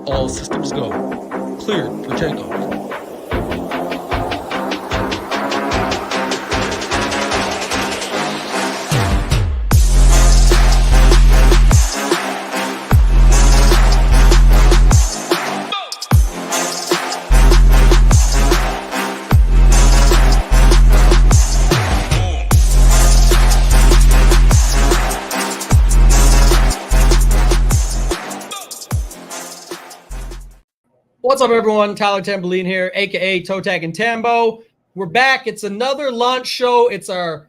All systems go. Cleared for takeoff. What's up, everyone? Tyler Tamboline here, a.k.a. ToeTagginTambo. We're back. It's another launch show. It's our,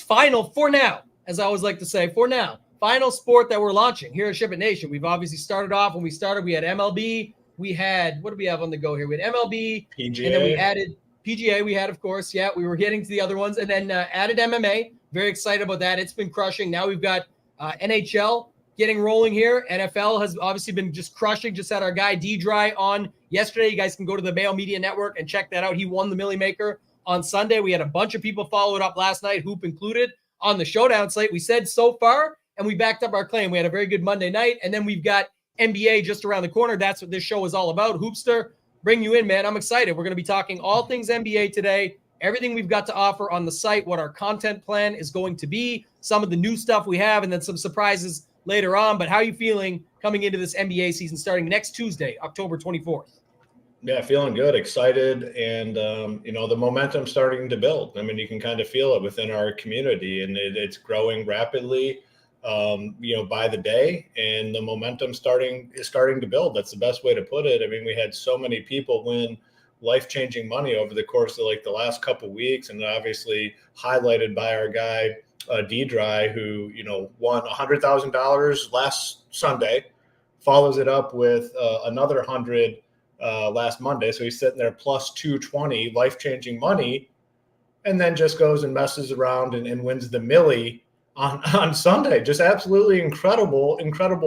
final for now, as I always like to say, for now, final sport that we're launching here at SHIPIT Nation. We've obviously started off, when we started, we had MLB. We had, what do we have on the go here? We had MLB. PGA. And then we added PGA. We had, of course, we were getting to the other ones. And then added MMA. Very excited about that. It's been crushing. Now we've got NHL getting rolling here. NFL has obviously been just crushing. Just had our guy D-Dry on yesterday. You guys can go to the Mail Media Network and check that out. He won the Millie Maker on Sunday. We had a bunch of people follow it up last night, Hoop included, on the Showdown slate. We said so far, and we backed up our claim. We had a very good Monday night, and then we've got NBA just around the corner. That's what this show is all about. Hoopster, bring you in, man. I'm excited. We're going to be talking all things NBA today, everything we've got to offer on the site, what our content plan is going to be, some of the new stuff we have, and then some surprises later on. But how are you feeling coming into this NBA season starting next Tuesday, October 24th? Yeah, feeling good, excited, and the momentum starting to build. I mean, you can kind of feel it within our community, and it's growing rapidly, by the day, and the momentum is starting to build. That's the best way to put it. I mean, we had so many people win life-changing money over the course of the last couple of weeks, and obviously highlighted by our guy D-Dry, who won $100,000 last Sunday, follows it up with another 100 last Monday. So he's sitting there plus 220, life-changing money, and then just goes and messes around and wins the Millie on Sunday. Just absolutely incredible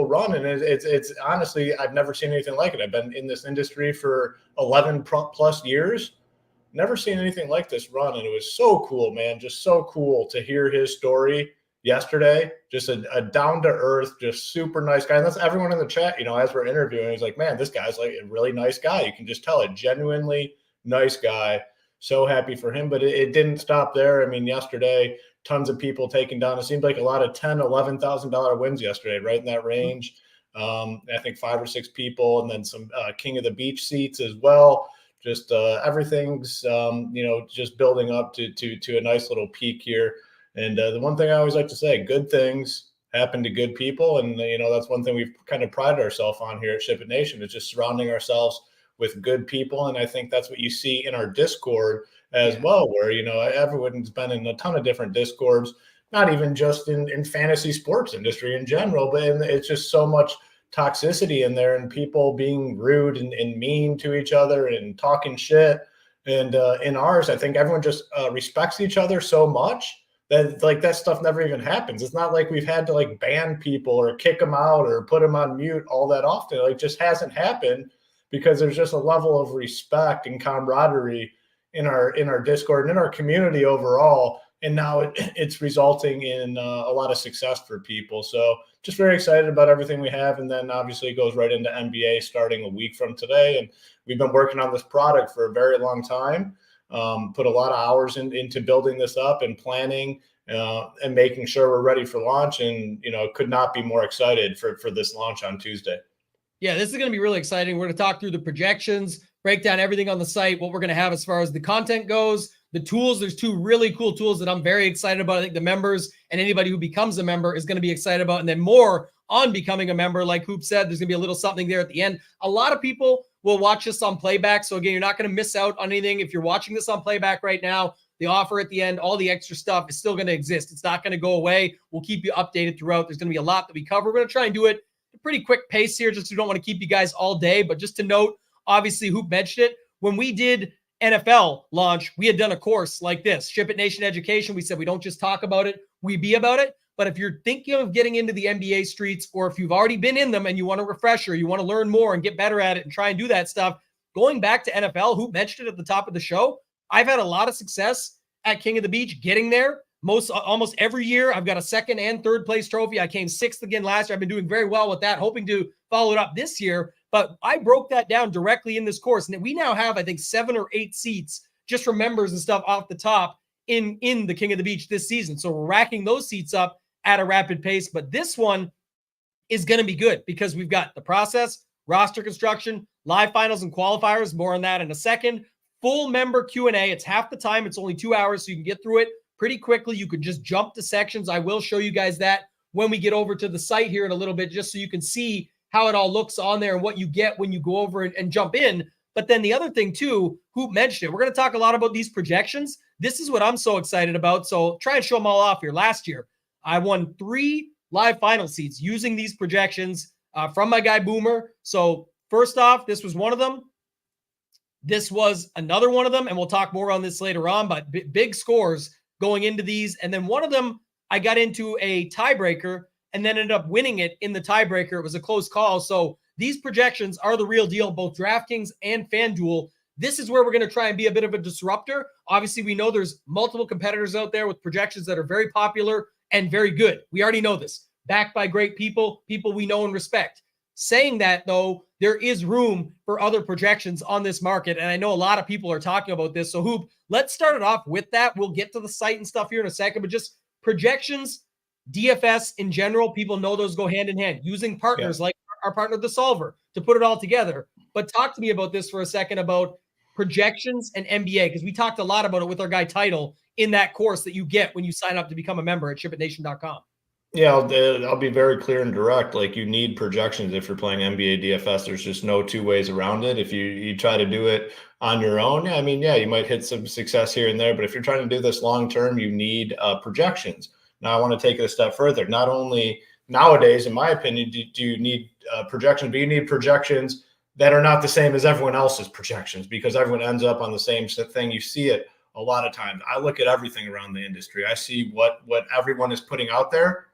run. And it's honestly, I've never seen anything like it. I've been in this industry for 11 plus years. Never seen anything like this run. And it was so cool, man. Just so cool to hear his story yesterday. Just a down-to-earth, just super nice guy. And that's everyone in the chat, as we're interviewing. He's like, man, this guy's like a really nice guy. You can just tell, a genuinely nice guy. So happy for him. But it didn't stop there. I mean, yesterday, tons of people taking down. It seemed like a lot of $10,000, $11,000 wins yesterday, right in that range. I think 5 or 6 people, and then some King of the Beach seats as well. Just everything's, just building up to a nice little peak here. And the one thing I always like to say, good things happen to good people. And, that's one thing we've kind of prided ourselves on here at SHIPIT Nation, is just surrounding ourselves with good people. And I think that's what you see in our Discord as well, where, everyone's been in a ton of different Discords, not even just in fantasy sports industry in general, but it's just so much toxicity in there, and people being rude and mean to each other and talking shit. And in ours, I think everyone just respects each other so much that that stuff never even happens. It's not like we've had to ban people or kick them out or put them on mute all that often. It just hasn't happened, because there's just a level of respect and camaraderie in our Discord and in our community overall. And now it's resulting in a lot of success for people. So just very excited about everything we have. And then obviously it goes right into NBA starting a week from today. And we've been working on this product for a very long time, put a lot of hours into building this up and planning and making sure we're ready for launch. And, could not be more excited for this launch on Tuesday. Yeah, this is going to be really exciting. We're going to talk through the projections, break down everything on the site, what we're going to have as far as the content goes, the tools. There's 2 really cool tools that I'm very excited about. I think the members and anybody who becomes a member is going to be excited about. And then more on becoming a member. Like Hoop said, there's going to be a little something there at the end. A lot of people will watch this on playback. So again, you're not going to miss out on anything. If you're watching this on playback right now, the offer at the end, all the extra stuff is still going to exist. It's not going to go away. We'll keep you updated throughout. There's going to be a lot that we cover. We're going to try and do it a pretty quick pace here, just so we don't want to keep you guys all day. But just to note, obviously, Hoop mentioned it. When we did NFL launch, we had done a course like this, SHIPIT Nation Education. We said we don't just talk about it, we be about it. But if you're thinking of getting into the NBA streets, or if you've already been in them and you want a refresher, you want to learn more and get better at it and try and do that stuff, going back to NFL, Hoop mentioned it at the top of the show. I've had a lot of success at King of the Beach getting there. Almost every year, I've got a 2nd and 3rd place trophy. I came 6th again last year. I've been doing very well with that, hoping to follow it up this year. But I broke that down directly in this course. And we now have, I think, 7 or 8 seats just for members and stuff off the top in the King of the Beach this season. So we're racking those seats up at a rapid pace. But this one is going to be good because we've got the process, roster construction, live finals and qualifiers. More on that in a second. Full member Q&A. It's half the time. It's only 2 hours, so you can get through it pretty quickly. You could just jump to sections. I will show you guys that when we get over to the site here in a little bit, just so you can see how it all looks on there and what you get when you go over and jump in. But then the other thing too, Hoop mentioned it. We're going to talk a lot about these projections. This is what I'm so excited about. So try and show them all off here. Last year, I won 3 live final seats using these projections from my guy Boomer. So first off, this was one of them. This was another one of them, and we'll talk more on this later on, but big scores going into these. And then one of them, I got into a tiebreaker and then ended up winning it in the tiebreaker. It was a close call. So these projections are the real deal, both DraftKings and FanDuel. This is where we're going to try and be a bit of a disruptor. Obviously, we know there's multiple competitors out there with projections that are very popular and very good. We already know this. Backed by great people we know and respect. Saying that, though, there is room for other projections on this market, and I know a lot of people are talking about this. So, Hoop, let's start it off with that. We'll get to the site and stuff here in a second, but just projections, DFS in general, people know those go hand in hand. Using partners like our partner, The Solver, to put it all together. But talk to me about this for a second, about projections and NBA, because we talked a lot about it with our guy Title in that course that you get when you sign up to become a member at ShipItNation.com. Yeah, I'll be very clear and direct. Like, you need projections if you're playing NBA DFS. There's just no two ways around it. If you try to do it on your own, I mean, yeah, you might hit some success here and there, but if you're trying to do this long term, you need projections. Now, I want to take it a step further. Not only nowadays, in my opinion, do you need projections, but you need projections that are not the same as everyone else's projections, because everyone ends up on the same thing. You see it a lot of times. I look at everything around the industry. I see what everyone is putting out there.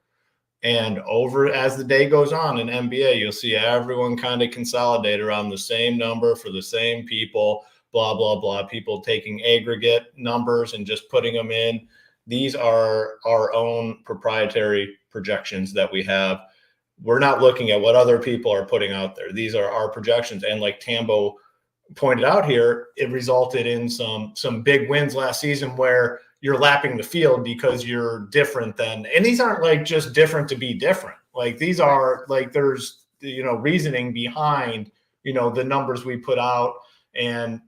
And over as the day goes on in NBA, you'll see everyone kind of consolidate around the same number for the same people, blah, blah, blah. People taking aggregate numbers and just putting them in. These are our own proprietary projections that we have. We're not looking at what other people are putting out there. These are our projections. And like Tambo pointed out here, it resulted in some big wins last season where you're lapping the field because you're different than, and these aren't like just different to be different. Like, these are like, there's, reasoning behind, the numbers we put out, and,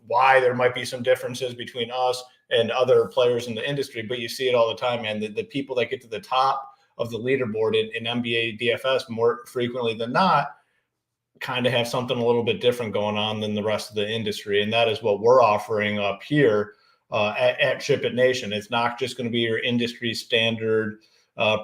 why there might be some differences between us and other players in the industry, but you see it all the time, man. The people that get to the top of the leaderboard in NBA DFS more frequently than not kind of have something a little bit different going on than the rest of the industry. And that is what we're offering up here at ShipIt Nation. It's not just going to be your industry standard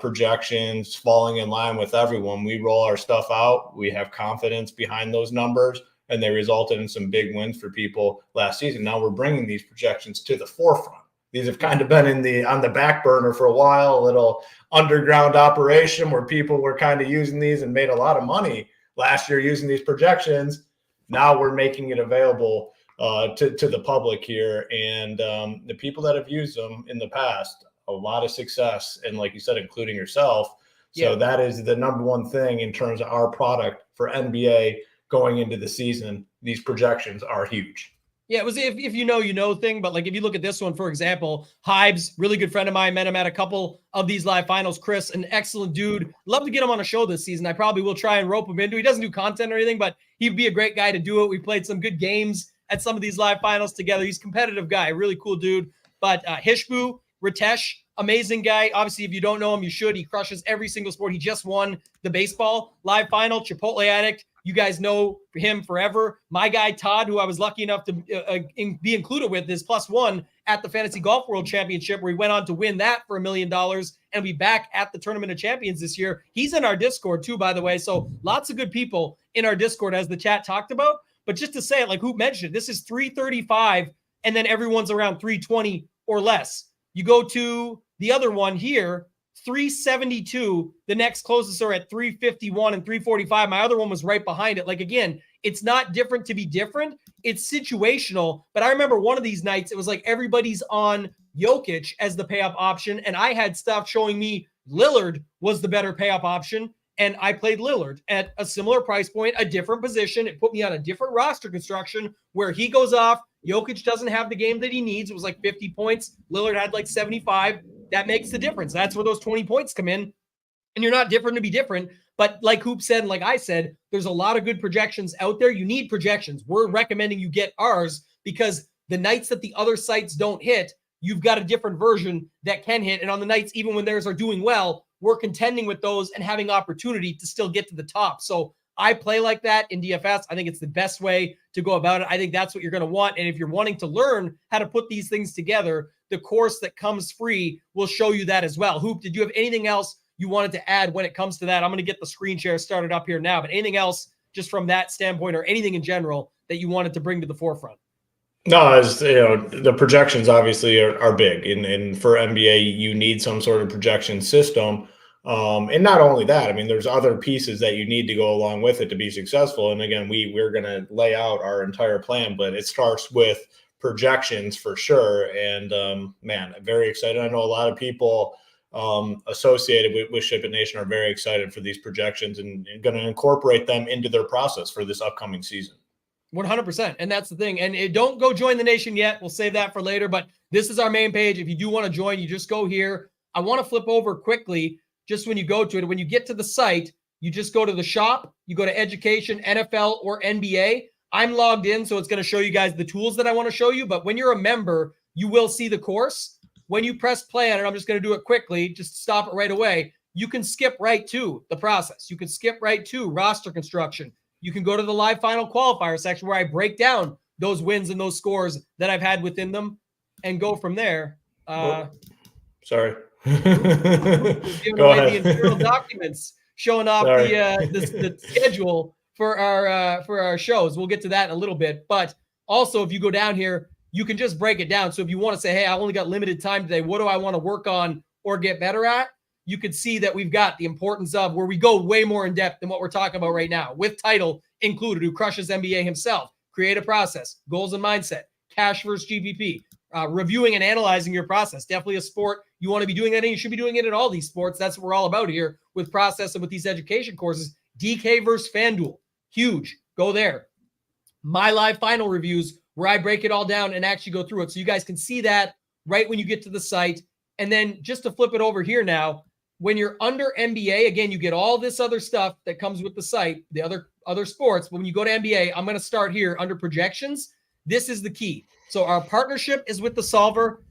projections falling in line with everyone. We roll our stuff out. We have confidence behind those numbers, and they resulted in some big wins for people last season. Now we're bringing these projections to the forefront. These have kind of been on the back burner for a while, a little underground operation where people were kind of using these and made a lot of money last year using these projections. Now we're making it available to the public here, and the people that have used them in the past, a lot of success, and like you said, including yourself. So that is the number one thing in terms of our product for NBA going into the season. These projections are huge. Yeah, it was if you know thing, but like if you look at this one, for example, Hybes, really good friend of mine, met him at a couple of these live finals. Chris, an excellent dude. Love to get him on a show this season. I probably will try and rope him into. He doesn't do content or anything, but he'd be a great guy to do it. We played some good games at some of these live finals together. He's a competitive guy, really cool dude. But Hishbu, Ritesh, amazing guy. Obviously, if you don't know him, you should. He crushes every single sport. He just won the baseball live final. Chipotle addict. You guys know him forever. My guy, Todd, who I was lucky enough to be included with, is +1 at the Fantasy Golf World Championship, where he went on to win that for $1 million and be back at the Tournament of Champions this year. He's in our Discord too, by the way. So lots of good people in our Discord, as the chat talked about. But just to say it, like Hoop mentioned, this is 335, and then everyone's around 320 or less. You go to the other one here, 372. The next closest are at 351 and 345. My other one was right behind it. Like, again, it's not different to be different. It's situational. But I remember one of these nights, it was like everybody's on Jokic as the payoff option, and I had stuff showing me Lillard was the better payoff option, and I played Lillard at a similar price point, a different position. It put me on a different roster construction where he goes off. Jokic doesn't have the game that he needs. It was like 50 points. Lillard had like 75. That makes the difference. That's where those 20 points come in. And you're not different to be different. But like Hoop said, and like I said, there's a lot of good projections out there. You need projections. We're recommending you get ours because the nights that the other sites don't hit, you've got a different version that can hit. And on the nights, even when theirs are doing well, we're contending with those and having opportunity to still get to the top. So I play like that in DFS. I think it's the best way to go about it. I think that's what you're going to want. And if you're wanting to learn how to put these things together, the course that comes free will show you that as well. Hoop, did you have anything else you wanted to add when it comes to that? I'm going to get the screen share started up here now, but anything else just from that standpoint or anything in general that you wanted to bring to the forefront? No, as you know, the projections obviously are big, and for NBA, you need some sort of projection system. And not only that, I mean, there's other pieces that you need to go along with it to be successful. And again, we're going to lay out our entire plan, but it starts with projections for sure. And man, I'm very excited. I know a lot of people associated with SHIPIT Nation are very excited for these projections and going to incorporate them into their process for this upcoming season. 100%. And that's the thing. And don't go join the nation yet. We'll save that for later, but this is our main page. If you do want to join, you just go here. I want to flip over quickly. Just when you go to it, when you get to the site, you just go to the shop, you go to education, NFL or NBA. I'm logged in, so it's going to show you guys the tools that I want to show you. But when you're a member, you will see the course. When you press play on it, I'm just going to do it quickly, just stop it right away. You can skip right to the process. You can skip right to roster construction. You can go to the live final qualifier section where I break down those wins and those scores that I've had within them and go from there. Sorry. Giving away the internal documents, showing off the schedule for our shows. We'll get to that in a little bit. But also, if you go down here, you can just break it down. So if you want to say, hey, I only got limited time today, what do I want to work on or get better at? You can see that we've got the importance of where we go way more in depth than what we're talking about right now, with title included, who crushes NBA himself, creative process, goals and mindset, cash versus GPP, reviewing and analyzing your process. Definitely a sport you want to be doing that in. You should be doing it in all these sports. That's what we're all about here with process and with these education courses. DK versus FanDuel, huge. Go there. My live final reviews where I break it all down and actually go through it. So you guys can see that right when you get to the site. And then just to flip it over here now, when you're under NBA, again, you get all this other stuff that comes with the site, the other sports. But when you go to NBA, I'm going to start here under projections. This is the key. So our partnership is with the Solver.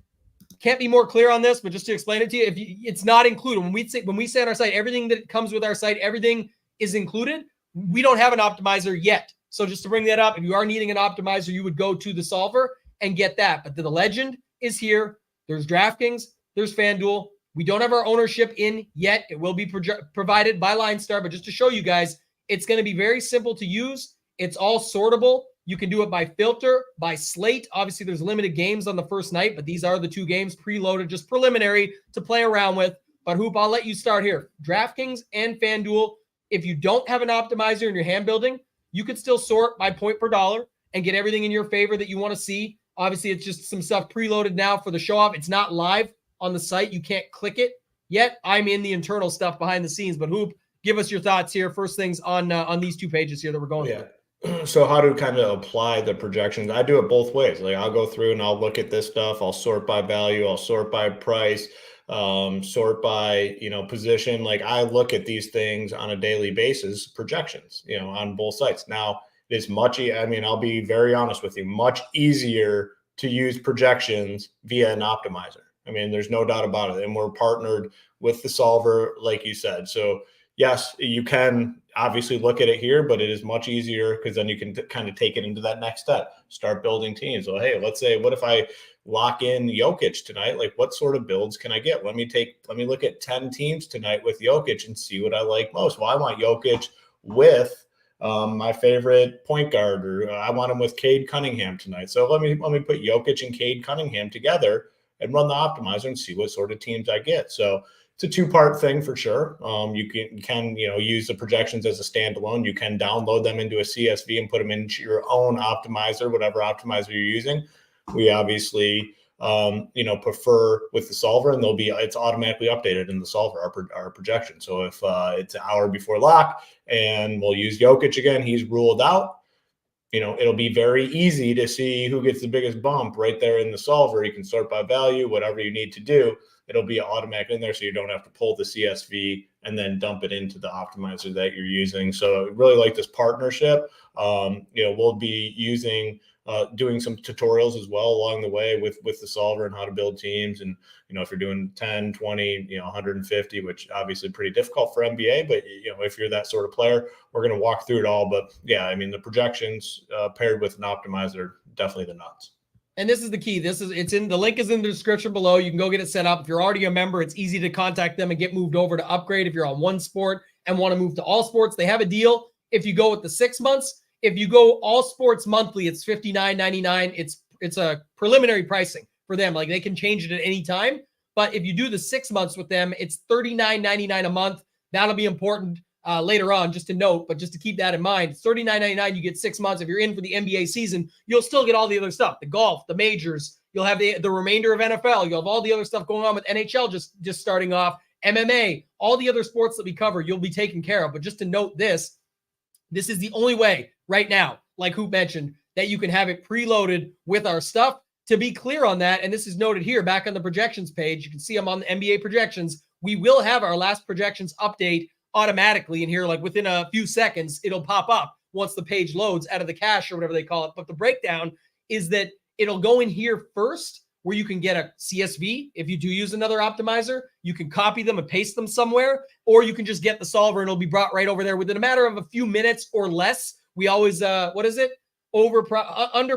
Can't be more clear on this, but just to explain it to you, it's not included. When we say on our site, everything that comes with our site, everything is included. We don't have an optimizer yet. So just to bring that up, if you are needing an optimizer, you would go to the Solver and get that. But the legend is here. There's DraftKings. There's FanDuel. We don't have our ownership in yet. It will be provided by LineStar, but just to show you guys, it's going to be very simple to use. It's all sortable. You can do it by filter, by slate. Obviously, there's limited games on the first night, but these are the two games preloaded, just preliminary to play around with. But Hoop, I'll let you start here. DraftKings and FanDuel. If you don't have an optimizer in your hand building, you could still sort by point per dollar and get everything in your favor that you want to see. Obviously, it's just some stuff preloaded now for the show off. It's not live on the site. You can't click it yet. I'm in the internal stuff behind the scenes, but Hoop, give us your thoughts here. First things on these two pages here that we're going through. So how to kind of apply the projections? I do it both ways. Like I'll go through and I'll look at this stuff. I'll sort by value. I'll sort by price, sort by, position. Like I look at these things on a daily basis, projections, on both sites. Now it's I'll be very honest with you, much easier to use projections via an optimizer. I mean, there's no doubt about it. And we're partnered with the Solver, like you said. So yes, you can obviously look at it here, but it is much easier because then you can kind of take it into that next step, start building teams. Well, hey, let's say, what if I lock in Jokic tonight? Like what sort of builds can I get? Let me look at 10 teams tonight with Jokic and see what I like most. Well, I want Jokic with my favorite point guard, or I want him with Cade Cunningham tonight. So let me put Jokic and Cade Cunningham together and run the optimizer and see what sort of teams I get. So it's a two-part thing for sure. You can use the projections as a standalone. You can download them into a CSV and put them into your own optimizer, whatever optimizer you're using. We obviously prefer with the solver, and it's automatically updated in the solver, our projection. So if it's an hour before lock and we'll use Jokic again, he's ruled out, it'll be very easy to see who gets the biggest bump right there in the solver. You can sort by value, whatever you need to do. It'll be automatic in there, so you don't have to pull the CSV and then dump it into the optimizer that you're using. So I really like this partnership. We'll be doing some tutorials as well along the way with the solver and how to build teams. And, if you're doing 10, 20, 150, which obviously pretty difficult for NBA, but, if you're that sort of player, we're going to walk through it all. But yeah, I mean, the projections paired with an optimizer, definitely the nuts. And this is the key. The link is in the description below. You can go get it set up. If you're already a member, it's easy to contact them and get moved over to upgrade. If you're on one sport and want to move to all sports, they have a deal. If you go with the 6 months, if you go all sports monthly, it's $59.99. It's a preliminary pricing for them. Like, they can change it at any time. But if you do the 6 months with them, it's $39.99 a month. That'll be important later on, just to note, but just to keep that in mind. It's $39.99. You get 6 months. If you're in for the NBA season, you'll still get all the other stuff, the golf, the majors. You'll have the remainder of NFL. You'll have all the other stuff going on with NHL just starting off, MMA, all the other sports that we cover, you'll be taken care of. But just to note this is the only way right now, like Hoop mentioned, that you can have it preloaded with our stuff. To be clear on that, and this is noted here back on the projections page, you can see them on the NBA projections. We will have our last projections update automatically in here, like within a few seconds. It'll pop up once the page loads out of the cache or whatever they call it. But the breakdown is that it'll go in here first, where you can get a CSV. If you do use another optimizer, you can copy them and paste them somewhere, or you can just get the solver and it'll be brought right over there within a matter of a few minutes or less. We always, under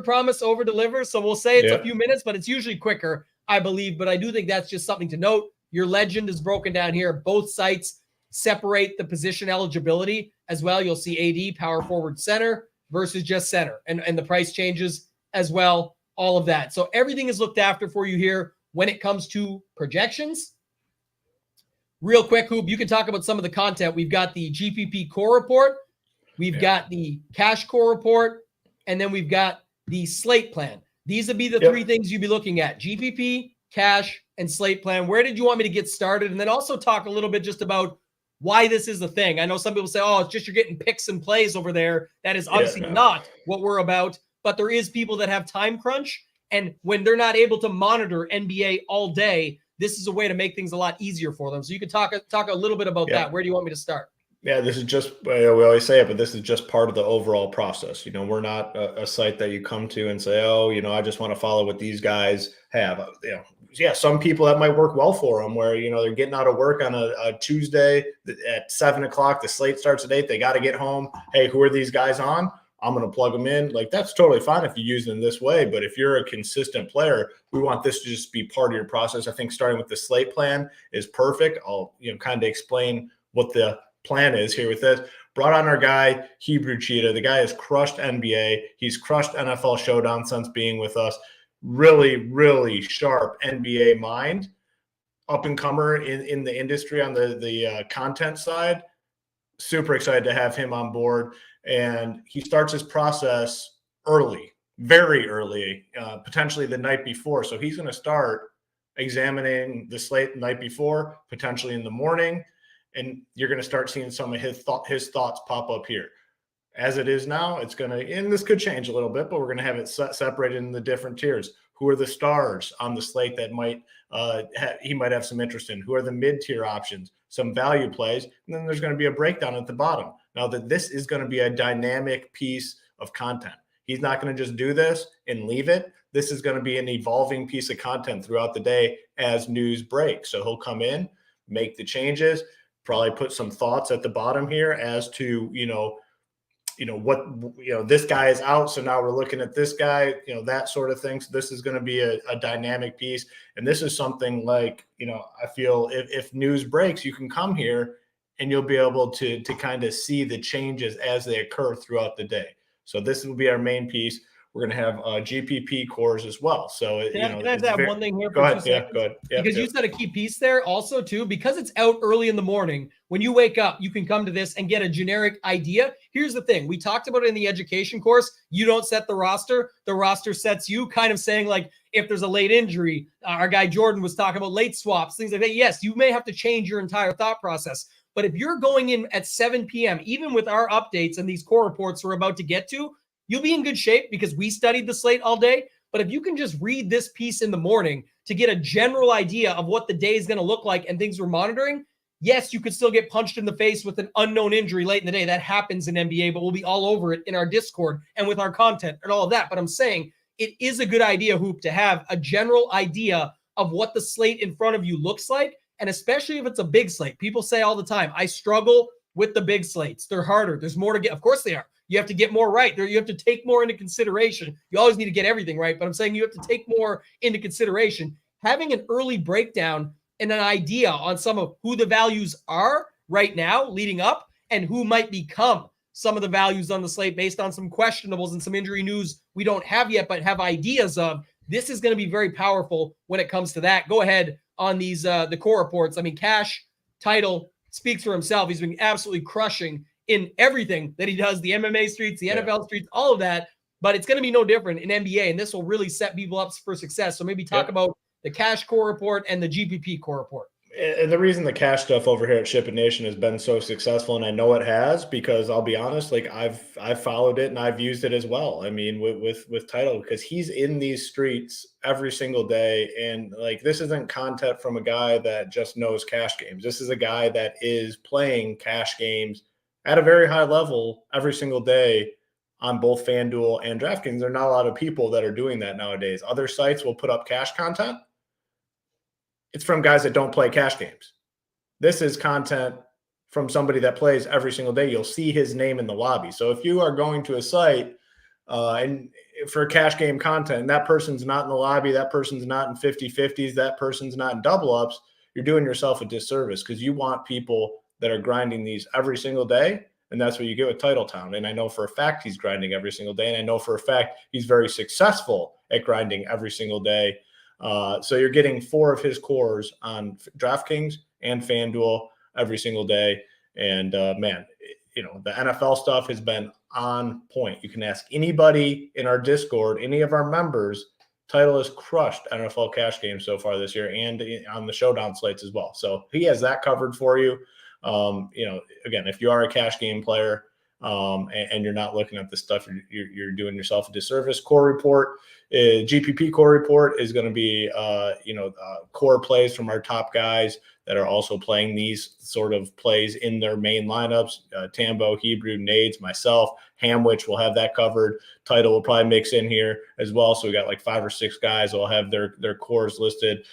promise, over deliver. So we'll say it's a few minutes, but it's usually quicker, I believe. But I do think that's just something to note. Your legend is broken down here. Both sites separate the position eligibility as well. You'll see AD, power forward, center versus just center, and the price changes as well, all of that. So everything is looked after for you here when it comes to projections. Real quick, Hoop, you can talk about some of the content. We've got the GPP core report. We've got the cash core report, and then we've got the slate plan. These would be the three things you'd be looking at: GPP, cash, and slate plan. Where did you want me to get started? And then also talk a little bit just about why this is a thing. I know some people say, oh, it's just you're getting picks and plays over there. That is obviously not what we're about, but there is people that have time crunch. And when they're not able to monitor NBA all day, this is a way to make things a lot easier for them. So you can talk a little bit about that. Where do you want me to start? Yeah, this is just, we always say it, but this is just part of the overall process. We're not a site that you come to and say, oh, I just want to follow what these guys have. Some people that might work well for them, where, they're getting out of work on a Tuesday at 7:00. The slate starts at 8:00. They got to get home. Hey, who are these guys on? I'm going to plug them in. Like, that's totally fine if you use it in this way. But if you're a consistent player, we want this to just be part of your process. I think starting with the slate plan is perfect. I'll, kind of explain what the plan is here with this. Brought on our guy, Hebrew Cheetah. The guy has crushed NBA. He's crushed NFL Showdown since being with us. Really, really sharp NBA mind. Up and comer in the industry on the content side. Super excited to have him on board. And he starts his process early, very early, potentially the night before. So he's going to start examining the slate the night before, potentially in the morning. And you're going to start seeing some of his thoughts pop up here. As it is now, it's going to, and this could change a little bit, but we're going to have it separated in the different tiers. Who are the stars on the slate that he might have some interest in? Who are the mid-tier options? Some value plays. And then there's going to be a breakdown at the bottom. Now that this is going to be a dynamic piece of content. He's not going to just do this and leave it. This is going to be an evolving piece of content throughout the day as news breaks. So he'll come in, make the changes, probably put some thoughts at the bottom here as to, this guy is out. So now we're looking at this guy, that sort of thing. So this is going to be a dynamic piece. And this is something like, I feel if news breaks, you can come here and you'll be able to kind of see the changes as they occur throughout the day. So this will be our main piece. We're going to have GPP cores as well. So, can I just add one thing here? Go ahead. Yeah, go ahead. Because you said a key piece there also too, because it's out early in the morning. When you wake up, you can come to this and get a generic idea. Here's the thing. We talked about it in the education course. You don't set the roster. The roster sets you, kind of saying like, if there's a late injury, our guy Jordan was talking about late swaps, things like that. Yes, you may have to change your entire thought process. But if you're going in at 7 p.m., even with our updates and these core reports we're about to get to, you'll be in good shape because we studied the slate all day. But if you can just read this piece in the morning to get a general idea of what the day is going to look like and things we're monitoring, yes, you could still get punched in the face with an unknown injury late in the day. That happens in NBA, but we'll be all over it in our Discord and with our content and all of that. But I'm saying it is a good idea, Hoop, to have a general idea of what the slate in front of you looks like. And especially if it's a big slate. People say all the time, I struggle with the big slates. They're harder. There's more to get. Of course they are. You have to get more right. You have to take more into consideration. You always need to get everything right, but I'm saying you have to take more into consideration. Having an early breakdown and an idea on some of who the values are right now leading up and who might become some of the values on the slate based on some questionables and some injury news we don't have yet, but have ideas of. This is going to be very powerful when it comes to that. Go ahead on these, the core reports. I mean, Cash title speaks for himself. He's been absolutely crushing in everything that he does, the MMA streets, the NFL streets, all of that, but it's going to be no different in NBA, and this will really set people up for success. So maybe talk about the Cash core report and the GPP core report. And the reason the Cash stuff over here at SHIPIT Nation has been so successful, and I know it has, because I'll be honest, like I've followed it and I've used it as well. I mean, with Title, because he's in these streets every single day, and like this isn't content from a guy that just knows cash games. This is a guy that is playing cash games at a very high level every single day on both FanDuel and DraftKings. There are not a lot of people that are doing that nowadays. Other sites will put up cash content. It's from guys that don't play cash games. This is content from somebody that plays every single day. You'll see his name in the lobby. So if you are going to a site and for cash game content, and that person's not in the lobby, that person's not in 50-50s, that person's not in double ups, you're doing yourself a disservice, because you want people that are grinding these every single day. And that's what you get with Title Town. And I know for a fact he's grinding every single day. And I know for a fact he's very successful at grinding every single day. So you're getting 4 of his cores on DraftKings and FanDuel every single day. And man, the NFL stuff has been on point. You can ask anybody in our Discord, any of our members. Title has crushed NFL cash games so far this year and on the Showdown slates as well. So he has that covered for you. Again, if you are a cash game player and you're not looking at this stuff, you're doing yourself a disservice. Core report, GPP core report is going to be, core plays from our top guys that are also playing these sort of plays in their main lineups. Tambo, Hebrew, Nades, myself, Hamwich will have that covered. Title will probably mix in here as well. So we got like 5 or 6 guys that will have their cores listed.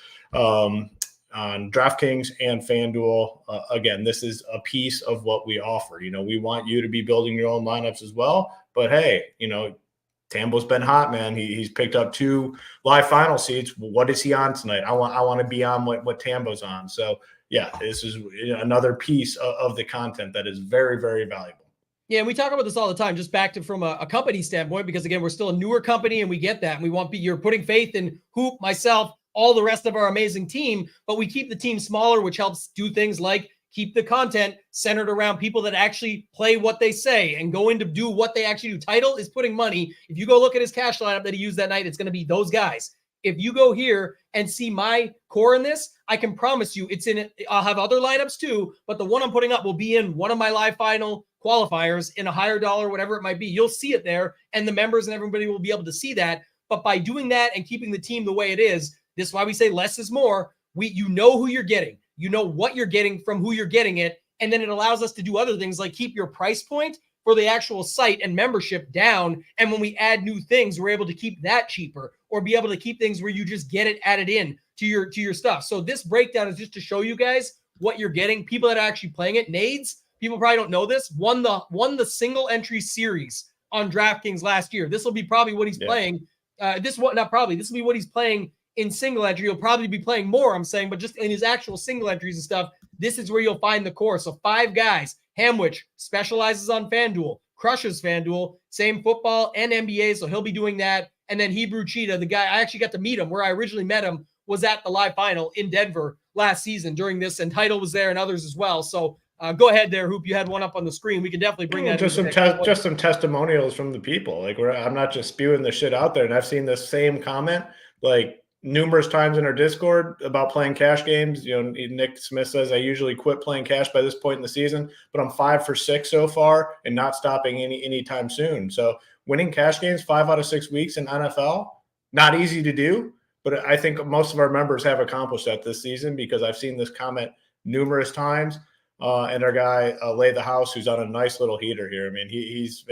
On DraftKings and FanDuel. Again, this is a piece of what we offer. We want you to be building your own lineups as well. But hey, Tambo's been hot, man. He's picked up 2 live final seats. What is he on tonight? I want to be on what Tambo's on. So yeah, this is another piece of the content that is very, very valuable. Yeah, and we talk about this all the time, just back to from a company standpoint, because again, we're still a newer company and we get that. And we want you're putting faith in Hoop, myself, all the rest of our amazing team, but we keep the team smaller, which helps do things like keep the content centered around people that actually play what they say and go in to do what they actually do. Title is putting money. If you go look at his cash lineup that he used that night, it's going to be those guys. If you go here and see my core in this, I can promise you it's in it. I'll have other lineups too, but the one I'm putting up will be in one of my live final qualifiers in a higher dollar, whatever it might be. You'll see it there, and the members and everybody will be able to see that. But by doing that and keeping the team the way it is, this is why we say less is more. You know who you're getting. You know what you're getting from who you're getting it. And then it allows us to do other things like keep your price point for the actual site and membership down. And when we add new things, we're able to keep that cheaper or be able to keep things where you just get it added in to your stuff. So this breakdown is just to show you guys what you're getting. People that are actually playing it. Nades, people probably don't know this, won the single entry series on DraftKings last year. This will be probably what he's playing. This will be what he's playing in single entry. He'll probably be playing more, I'm saying, but just in his actual single entries and stuff, this is where you'll find the core. So 5 guys. Hamwich specializes on FanDuel. crushes FanDuel, same football and NBA. So he'll be doing that. And then Hebrew Cheetah, the guy, I actually got to meet him where I originally met him was at the live final in Denver last season during this, and Title was there and others as well. So go ahead there, Hoop. You had one up on the screen. We can definitely bring that. Just some testimonials from the people. Like I'm not just spewing the shit out there. And I've seen the same comment like numerous times in our Discord about playing cash games. You know, Nick Smith says I usually quit playing cash by this point in the season, but I'm 5 for 6 so far and not stopping anytime soon. So winning cash games 5 out of 6 weeks in NFL, not easy to do. But I think most of our members have accomplished that this season because I've seen this comment numerous times. And our guy, Lay the House, who's on a nice little heater here. I mean, he's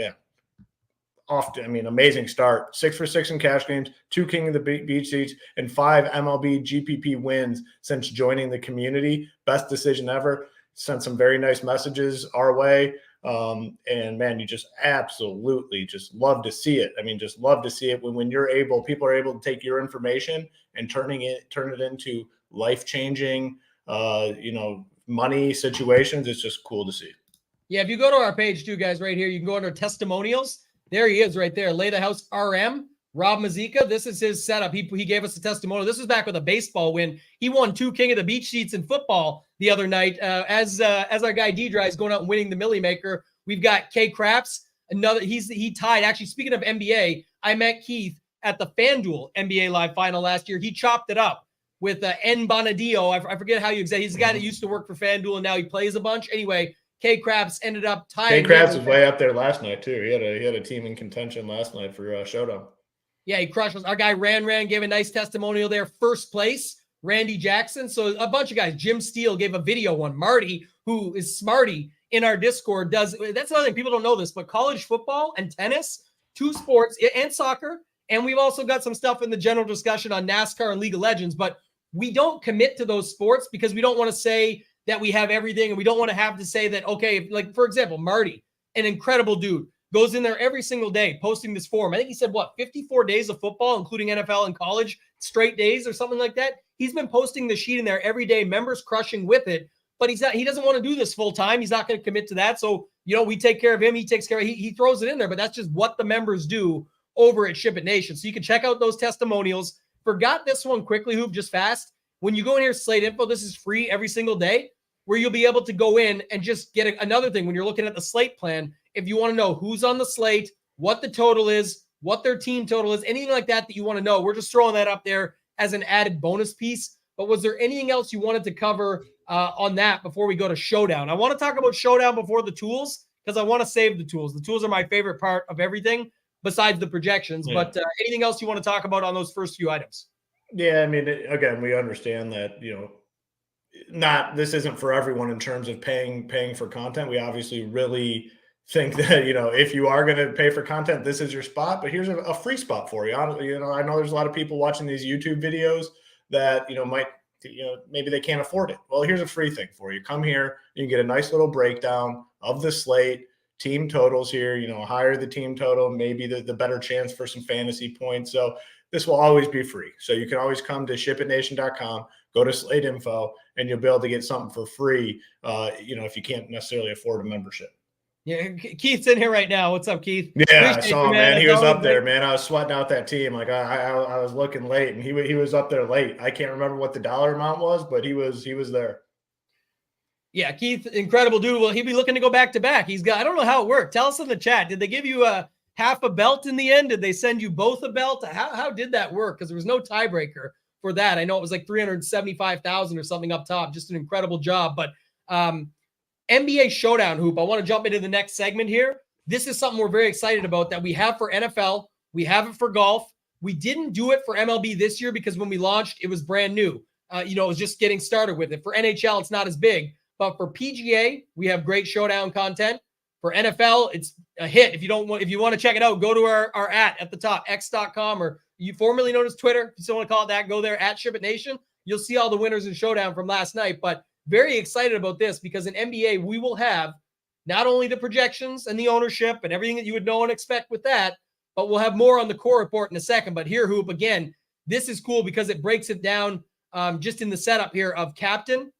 amazing start. 6 for 6 in cash games, 2 King of the Beach seats, and 5 MLB GPP wins since joining the community. Best decision ever. Sent some very nice messages our way. And man, you just absolutely just love to see it. I mean, just love to see it when people are able to take your information and turn it into life-changing, money situations. It's just cool to see. Yeah. If you go to our page too, guys, right here, you can go under testimonials. There he is right there. Lay the House RM, Rob Mazika. This is his setup. He gave us a testimonial. This was back with a baseball win. He won 2 King of the Beach seats in football the other night. As our guy D-Dry is going out and winning the Millie Maker, we've got K Craps. He tied. Actually, speaking of NBA, I met Keith at the FanDuel NBA Live Final last year. He chopped it up with N Bonadillo. I forget how you exactly. He's the guy that used to work for FanDuel and now he plays a bunch. Anyway, K Craps ended up tying. K Craps was way up there last night too. He had a team in contention last night for Showdown. Yeah, he crushed us. Our guy Ran gave a nice testimonial there. First place, Randy Jackson. So a bunch of guys. Jim Steele gave a video one. Marty, who is Smarty in our Discord, does. That's another thing. People don't know this, but college football and tennis, 2 sports, and soccer. And we've also got some stuff in the general discussion on NASCAR and League of Legends. But we don't commit to those sports because we don't want to say that we have everything. And we don't want to have to say that, okay, like, for example, Marty, an incredible dude, goes in there every single day posting this form. I think he said, 54 days of football, including NFL and college, straight days or something like that. He's been posting the sheet in there every day, members crushing with it, but he doesn't want to do this full time. He's not going to commit to that. So, we take care of him. He takes care of, he throws it in there, but that's just what the members do over at SHIPIT Nation. So you can check out those testimonials. Forgot this one quickly, Hoop, just fast. When you go in here, Slate Info, this is free every single day, where you'll be able to go in and just get another thing when you're looking at the slate plan. If you want to know who's on the slate, what the total is, what their team total is, anything like that you want to know, we're just throwing that up there as an added bonus piece. But was there anything else you wanted to cover on that before we go to Showdown? I want to talk about Showdown before the tools because I want to save the tools. The tools are my favorite part of everything besides the projections. Yeah. But anything else you want to talk about on those first few items? Yeah, I mean, again, we understand that, this isn't for everyone in terms of paying for content. We obviously really think that, if you are going to pay for content, this is your spot. But here's a free spot for you. I know there's a lot of people watching these YouTube videos that, maybe they can't afford it. Well, here's a free thing for you. Come here, you can get a nice little breakdown of the slate, team totals here, higher the team total, maybe the better chance for some fantasy points. So this will always be free. So you can always come to shipitnation.com, go to Slate Info, and you'll be able to get something for free, if you can't necessarily afford a membership. Yeah, Keith's in here right now. What's up, Keith? Yeah, I saw him, man. He was up there, man. I was sweating out that team. Like I was looking late, and he was up there late. I can't remember what the dollar amount was, but he was there. Yeah, Keith, incredible dude. Well, he'd be looking to go back to back. I don't know how it worked. Tell us in the chat. Did they give you half a belt in the end? Did they send you both a belt? How did that work? Because there was no tiebreaker for that. I know it was like $375,000 or something up top. Just an incredible job. But NBA Showdown, Hoop, I want to jump into the next segment here. This is something we're very excited about that we have for NFL. We have it for golf. We didn't do it for MLB this year because when we launched, it was brand new. It was just getting started with it. For NHL, it's not as big. But for PGA, we have great Showdown content. For NFL, it's a hit. If you want to check it out, go to our at the top, x.com, or you formerly known as Twitter. If you still want to call it that, go there at SHIPIT Nation. You'll see all the winners in Showdown from last night. But very excited about this because in NBA, we will have not only the projections and the ownership and everything that you would know and expect with that, but we'll have more on the core report in a second. But here, Hoop, again, this is cool because it breaks it down just in the setup here of captain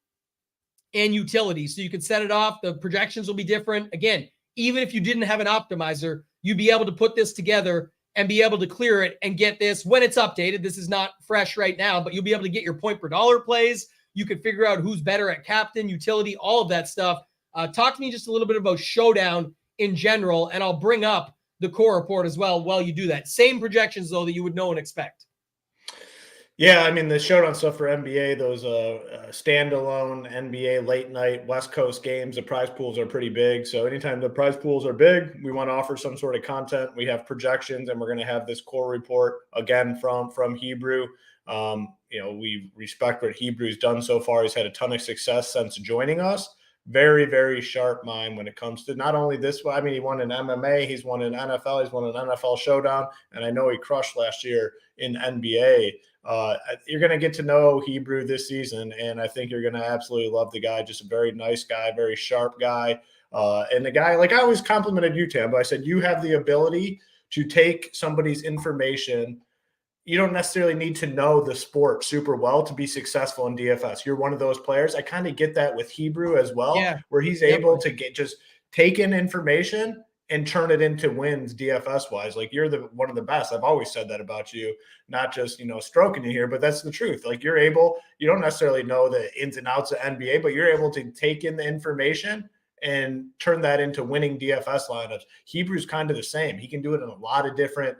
and utility. So you can set it off. The projections will be different. Again, even if you didn't have an optimizer, you'd be able to put this together and be able to clear it and get this when it's updated. This is not fresh right now, but you'll be able to get your point per dollar plays. You can figure out who's better at captain, utility, all of that stuff. Talk to me just a little bit about Showdown in general, and I'll bring up the core report as well while you do that. Same projections, though, that you would know and expect. Yeah, I mean, the Showdown stuff for NBA, those standalone NBA late night West Coast games, the prize pools are pretty big. So anytime the prize pools are big, we want to offer some sort of content. We have projections, and we're going to have this core report again from Hebrew. We respect what Hebrew's done so far. He's had a ton of success since joining us. Very, very sharp mind when it comes to not only this. I mean, he won in MMA, he's won in NFL, he's won an NFL Showdown, and I know he crushed last year in NBA. You're going to get to know Hebrew this season, and I think you're going to absolutely love the guy. Just a very nice guy, very sharp guy. And the guy, like I always complimented you, Tambo. I said, you have the ability to take somebody's information. You don't necessarily need to know the sport super well to be successful in DFS. You're one of those players. I kind of get that with Hebrew as well, where he's able to just take in information and turn it into wins DFS wise. Like, you're one of the best. I've always said that about you, not just, stroking you here, but that's the truth. Like, you don't necessarily know the ins and outs of NBA, but you're able to take in the information and turn that into winning DFS lineups. Hebrew's kind of the same. He can do it in a lot of different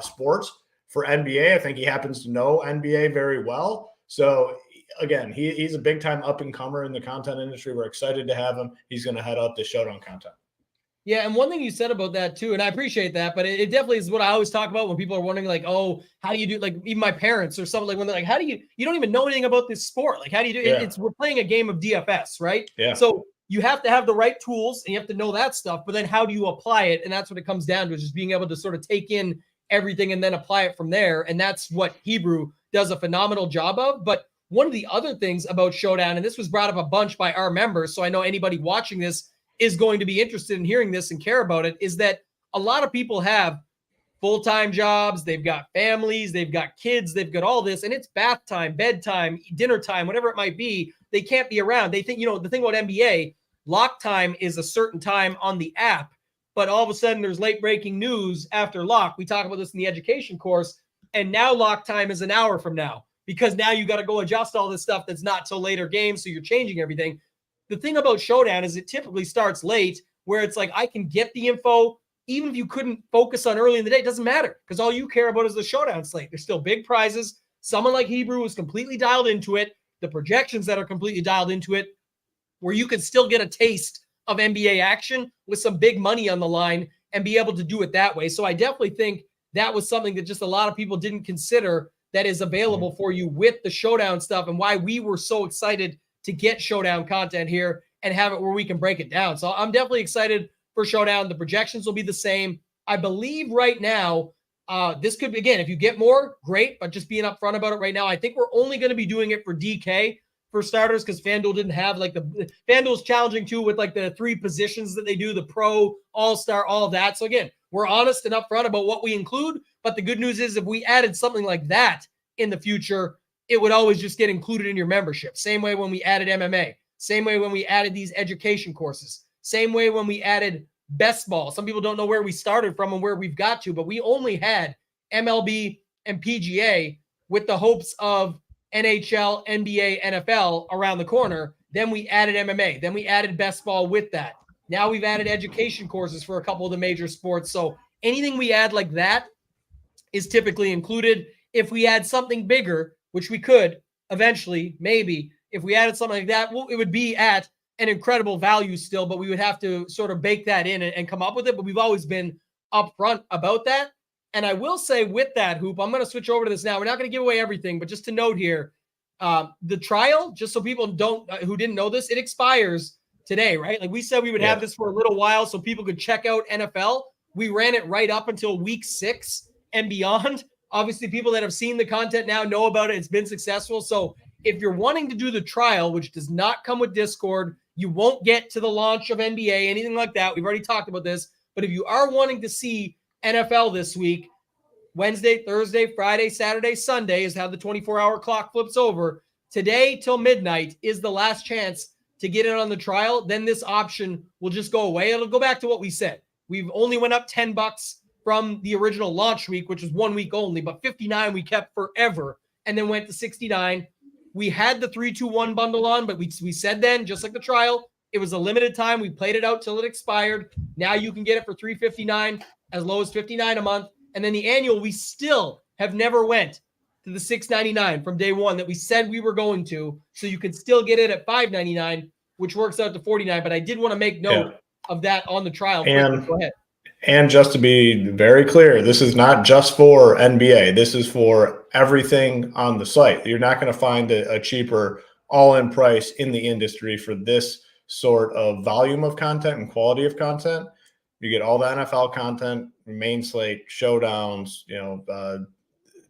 sports. For NBA, I think he happens to know NBA very well. So, again, he's a big-time up-and-comer in the content industry. We're excited to have him. He's going to head up the Showdown content. Yeah, and one thing you said about that, too, and I appreciate that, but it definitely is what I always talk about when people are wondering, like, oh, how do you do, like, even my parents or something, like, when they're like, how do you don't even know anything about this sport. Like, how do you do it? We're playing a game of DFS, right? Yeah. So you have to have the right tools, and you have to know that stuff, but then how do you apply it? And that's what it comes down to, is just being able to sort of take in everything and then apply it from there. And that's what Hebrew does a phenomenal job of. But one of the other things about Showdown, and this was brought up a bunch by our members, so I know anybody watching this is going to be interested in hearing this and care about it, is that a lot of people have full-time jobs, they've got families, they've got kids, they've got all this, and it's bath time, bedtime, dinner time, whatever it might be. They can't be around. They think, the thing about NBA, lock time is a certain time on the app, but all of a sudden there's late breaking news after lock. We talk about this in the education course, and now lock time is an hour from now, because now you got to go adjust all this stuff that's not till later games, so you're changing everything. The thing about Showdown is it typically starts late, where it's like, I can get the info, even if you couldn't focus on early in the day, it doesn't matter, because all you care about is the Showdown slate. There's still big prizes. Someone like Hebrew is completely dialed into it. The projections that are completely dialed into it, where you can still get a taste of NBA action with some big money on the line and be able to do it that way. So I definitely think that was something that just a lot of people didn't consider that is available for you with the Showdown stuff, and why we were so excited to get Showdown content here and have it where we can break it down. So I'm definitely excited for Showdown. The projections will be the same. I believe right now, this could be, again, if you get more, great, but just being upfront about it right now, I think we're only going to be doing it for DK for starters, because FanDuel didn't have FanDuel's challenging too with like the 3 positions that they do, the pro, all-star, all of that. So again, we're honest and upfront about what we include, but the good news is if we added something like that in the future, it would always just get included in your membership. Same way when we added MMA, same way when we added these education courses, same way when we added best ball. Some people don't know where we started from and where we've got to, but we only had MLB and PGA with the hopes of NHL, NBA, NFL around the corner. Then we added MMA. Then we added best ball with that. Now we've added education courses for a couple of the major sports. So anything we add like that is typically included. If we add something bigger, which we could eventually, maybe, if we added something like that, well, it would be at an incredible value still, but we would have to sort of bake that in and come up with it. But we've always been upfront about that. And I will say with that, Hoop, I'm going to switch over to this now. We're not going to give away everything, but just to note here, the trial, just so people who didn't know this, it expires today, right? Like we said, we would have this for a little while so people could check out NFL. We ran it right up until week 6 and beyond. Obviously, people that have seen the content now know about it. It's been successful. So if you're wanting to do the trial, which does not come with Discord, you won't get to the launch of NBA, anything like that. We've already talked about this. But if you are wanting to see NFL this week, Wednesday, Thursday, Friday, Saturday, Sunday is how the 24-hour clock flips over. Today till midnight is the last chance to get in on the trial, then this option will just go away. It'll go back to what we said. We've only went up $10 from the original launch week, which was 1 week only, but 59 we kept forever and then went to 69. We had the 3-2-1 bundle on, but we said then, just like the trial, it was a limited time. We played it out till it expired. Now you can get it for $359, as low as $59 a month. And then the annual, we still have never went to the $699 from day one that we said we were going to. So you can still get it at $599, which works out to $49. But I did want to make note of that on the trial. And go ahead. And just to be very clear, this is not just for NBA. This is for everything on the site. You're not going to find a cheaper all-in price in the industry for this sort of volume of content and quality of content. You get all the NFL content, main slate, showdowns,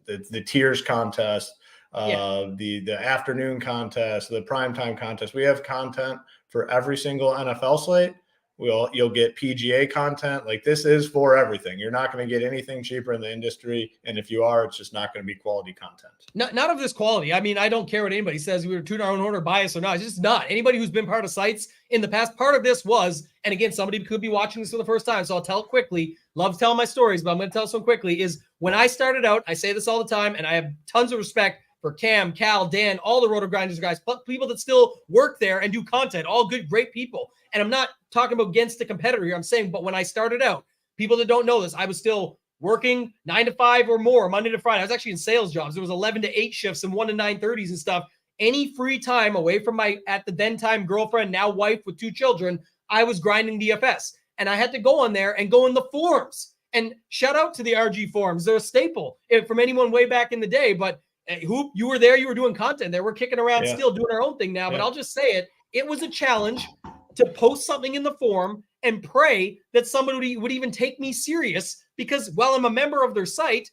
the tiers contest, the afternoon contest, the primetime contest. We have content for every single NFL slate. You'll get PGA content. Like, this is for everything. You're not going to get anything cheaper in the industry. And if you are, it's just not going to be quality content. Not of this quality. I mean, I don't care what anybody says. We were to our own order bias or not. It's just not. Anybody who's been part of sites in the past, part of this was, and again, somebody could be watching this for the first time, so I'll tell it quickly. Love telling my stories, but I'm going to tell some quickly, is when I started out, I say this all the time, and I have tons of respect for Cam, Cal, Dan, all the Roto Grinders guys, but people that still work there and do content, all good, great people. And I'm not talking about against the competitor here. I'm saying, but when I started out, people that don't know this, I was still working 9 to 5 or more, Monday to Friday. I was actually in sales jobs. There was 11 to 8 shifts and 1 to 9:30s and stuff. Any free time away from my, at the then time, girlfriend, now wife with 2 children, I was grinding DFS. And I had to go on there and go in the forums. And shout out to the RG forums. They're a staple from anyone way back in the day. But Hoop, you were there. You were doing content there. We're kicking around still doing our own thing now. But I'll just say it. It was a challenge to post something in the forum and pray that somebody would even take me serious, because while I'm a member of their site,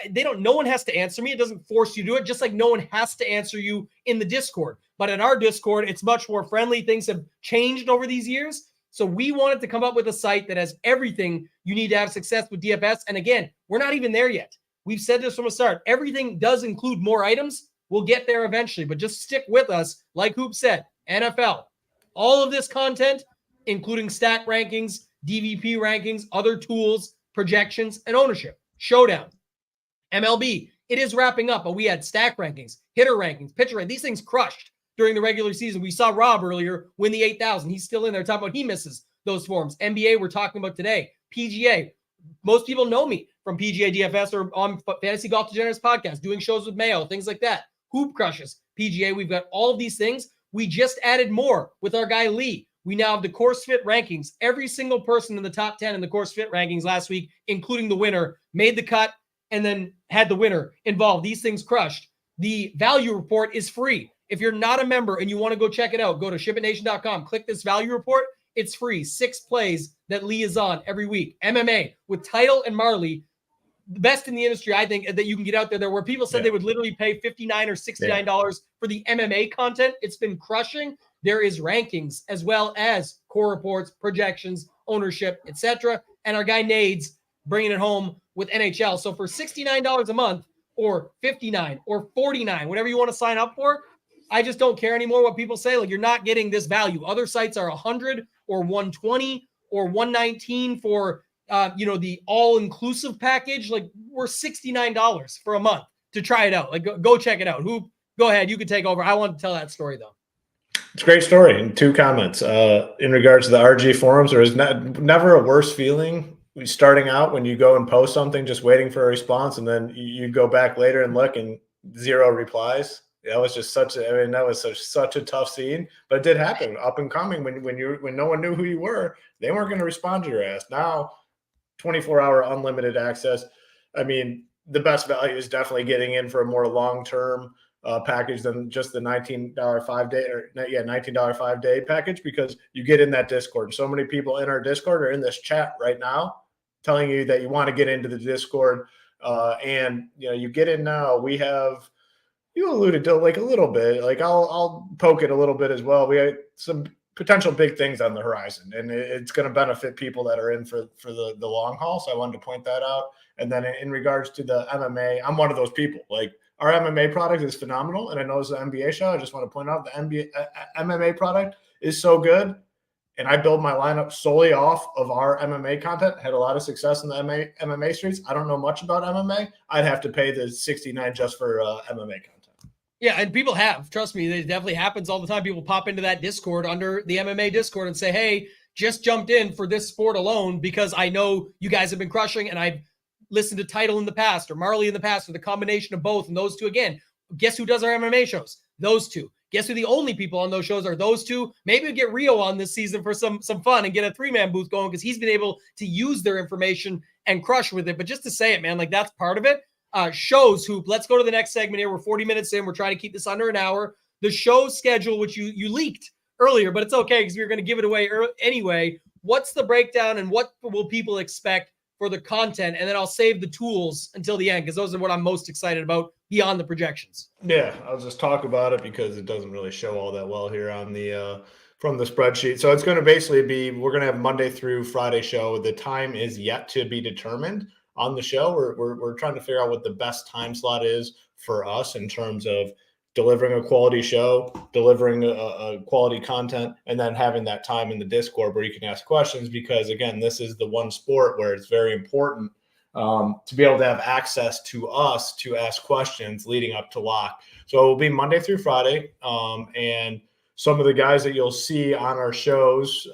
no one has to answer me. It doesn't force you to do it, just like no one has to answer you in the Discord. But in our Discord, it's much more friendly. Things have changed over these years. So we wanted to come up with a site that has everything you need to have success with DFS. And again, we're not even there yet. We've said this from the start. Everything does include more items. We'll get there eventually, but just stick with us. Like Hoop said, NFL, all of this content, including stat rankings, DVP rankings, other tools, projections, and ownership. Showdown, MLB, it is wrapping up, but we had stack rankings, hitter rankings, pitcher rankings. These things crushed during the regular season. We saw Rob earlier win the 8,000. He's still in there talking about he misses those forms. NBA, we're talking about today. PGA, most people know me from PGA DFS or on Fantasy Golf Degenerates podcast, doing shows with Mayo, things like that. Hoop crushes, PGA. We've got all of these things. We just added more with our guy Lee. We now have the course fit rankings. Every single person in the top 10 in the course fit rankings last week, including the winner, made the cut and then had the winner involved. These things crushed. The value report is free. If you're not a member and you want to go check it out, go to shipitnation.com, click this value report. It's free. 6 plays that Lee is on every week. MMA with Title and Marley, the best in the industry, I think, that you can get out there where people said they would literally pay $59 or $69 for the MMA content. It's been crushing. There is rankings as well as core reports, projections, ownership, etc. And our guy Nades bringing it home with NHL. So for $69 a month or $59 or $49, whatever you want to sign up for, I just don't care anymore what people say. Like, you're not getting this value. Other sites are $100 or $120 or $119 for the all-inclusive package. Like, we're $69 for a month to try it out. Like, go check it out. Hoop, go ahead. You can take over. I want to tell that story, though. It's a great story. And 2 comments. In regards to the RG forums, there is never a worse feeling starting out when you go and post something, just waiting for a response, and then you go back later and look and 0 replies. That was just such a tough scene, but it did happen up and coming when no one knew who you were. They weren't going to respond to your ask. Now, 24-hour unlimited access. I mean, the best value is definitely getting in for a more long-term package than just the $19 5-day package, because you get in that Discord. So many people in our Discord are in this chat right now telling you that you want to get into the Discord, and you get in now. We have. You alluded to like a little bit, like I'll poke it a little bit as well. We have some potential big things on the horizon, and it's going to benefit people that are in for the long haul. So I wanted to point that out. And then in regards to the MMA, I'm one of those people. Like, our MMA product is phenomenal. And I know it's an NBA show. I just want to point out the MMA product is so good. And I build my lineup solely off of our MMA content. Had a lot of success in the MMA streets. I don't know much about MMA. I'd have to pay the $69 just for MMA content. Yeah, and people have. Trust me, it definitely happens all the time. People pop into that Discord under the MMA Discord and say, hey, just jumped in for this sport alone because I know you guys have been crushing and I've listened to Title in the past or Marley in the past or the combination of both. And those two, again, guess who does our MMA shows? Those two. Guess who the only people on those shows are? Those two. Maybe we'll get Rio on this season for some fun and get a 3-man booth going because he's been able to use their information and crush with it. But just to say it, man, like that's part of it. Shows Hoop. Let's go to the next segment here. We're 40 minutes in. We're trying to keep this under an hour. The show schedule, which you leaked earlier, but it's okay because we were going to give it away anyway. What's the breakdown and what will people expect for the content? And then I'll save the tools until the end because those are what I'm most excited about beyond the projections. Yeah, I'll just talk about it because it doesn't really show all that well here on the from the spreadsheet. So it's going to basically be, we're going to have Monday through Friday show. The time is yet to be determined on the show. We're trying to figure out what the best time slot is for us in terms of delivering a quality show, delivering a quality content, and then having that time in the Discord where you can ask questions because, again, this is the one sport where it's very important to be able to have access to us to ask questions leading up to lock. So it will be Monday through Friday. And some of the guys that you'll see on our shows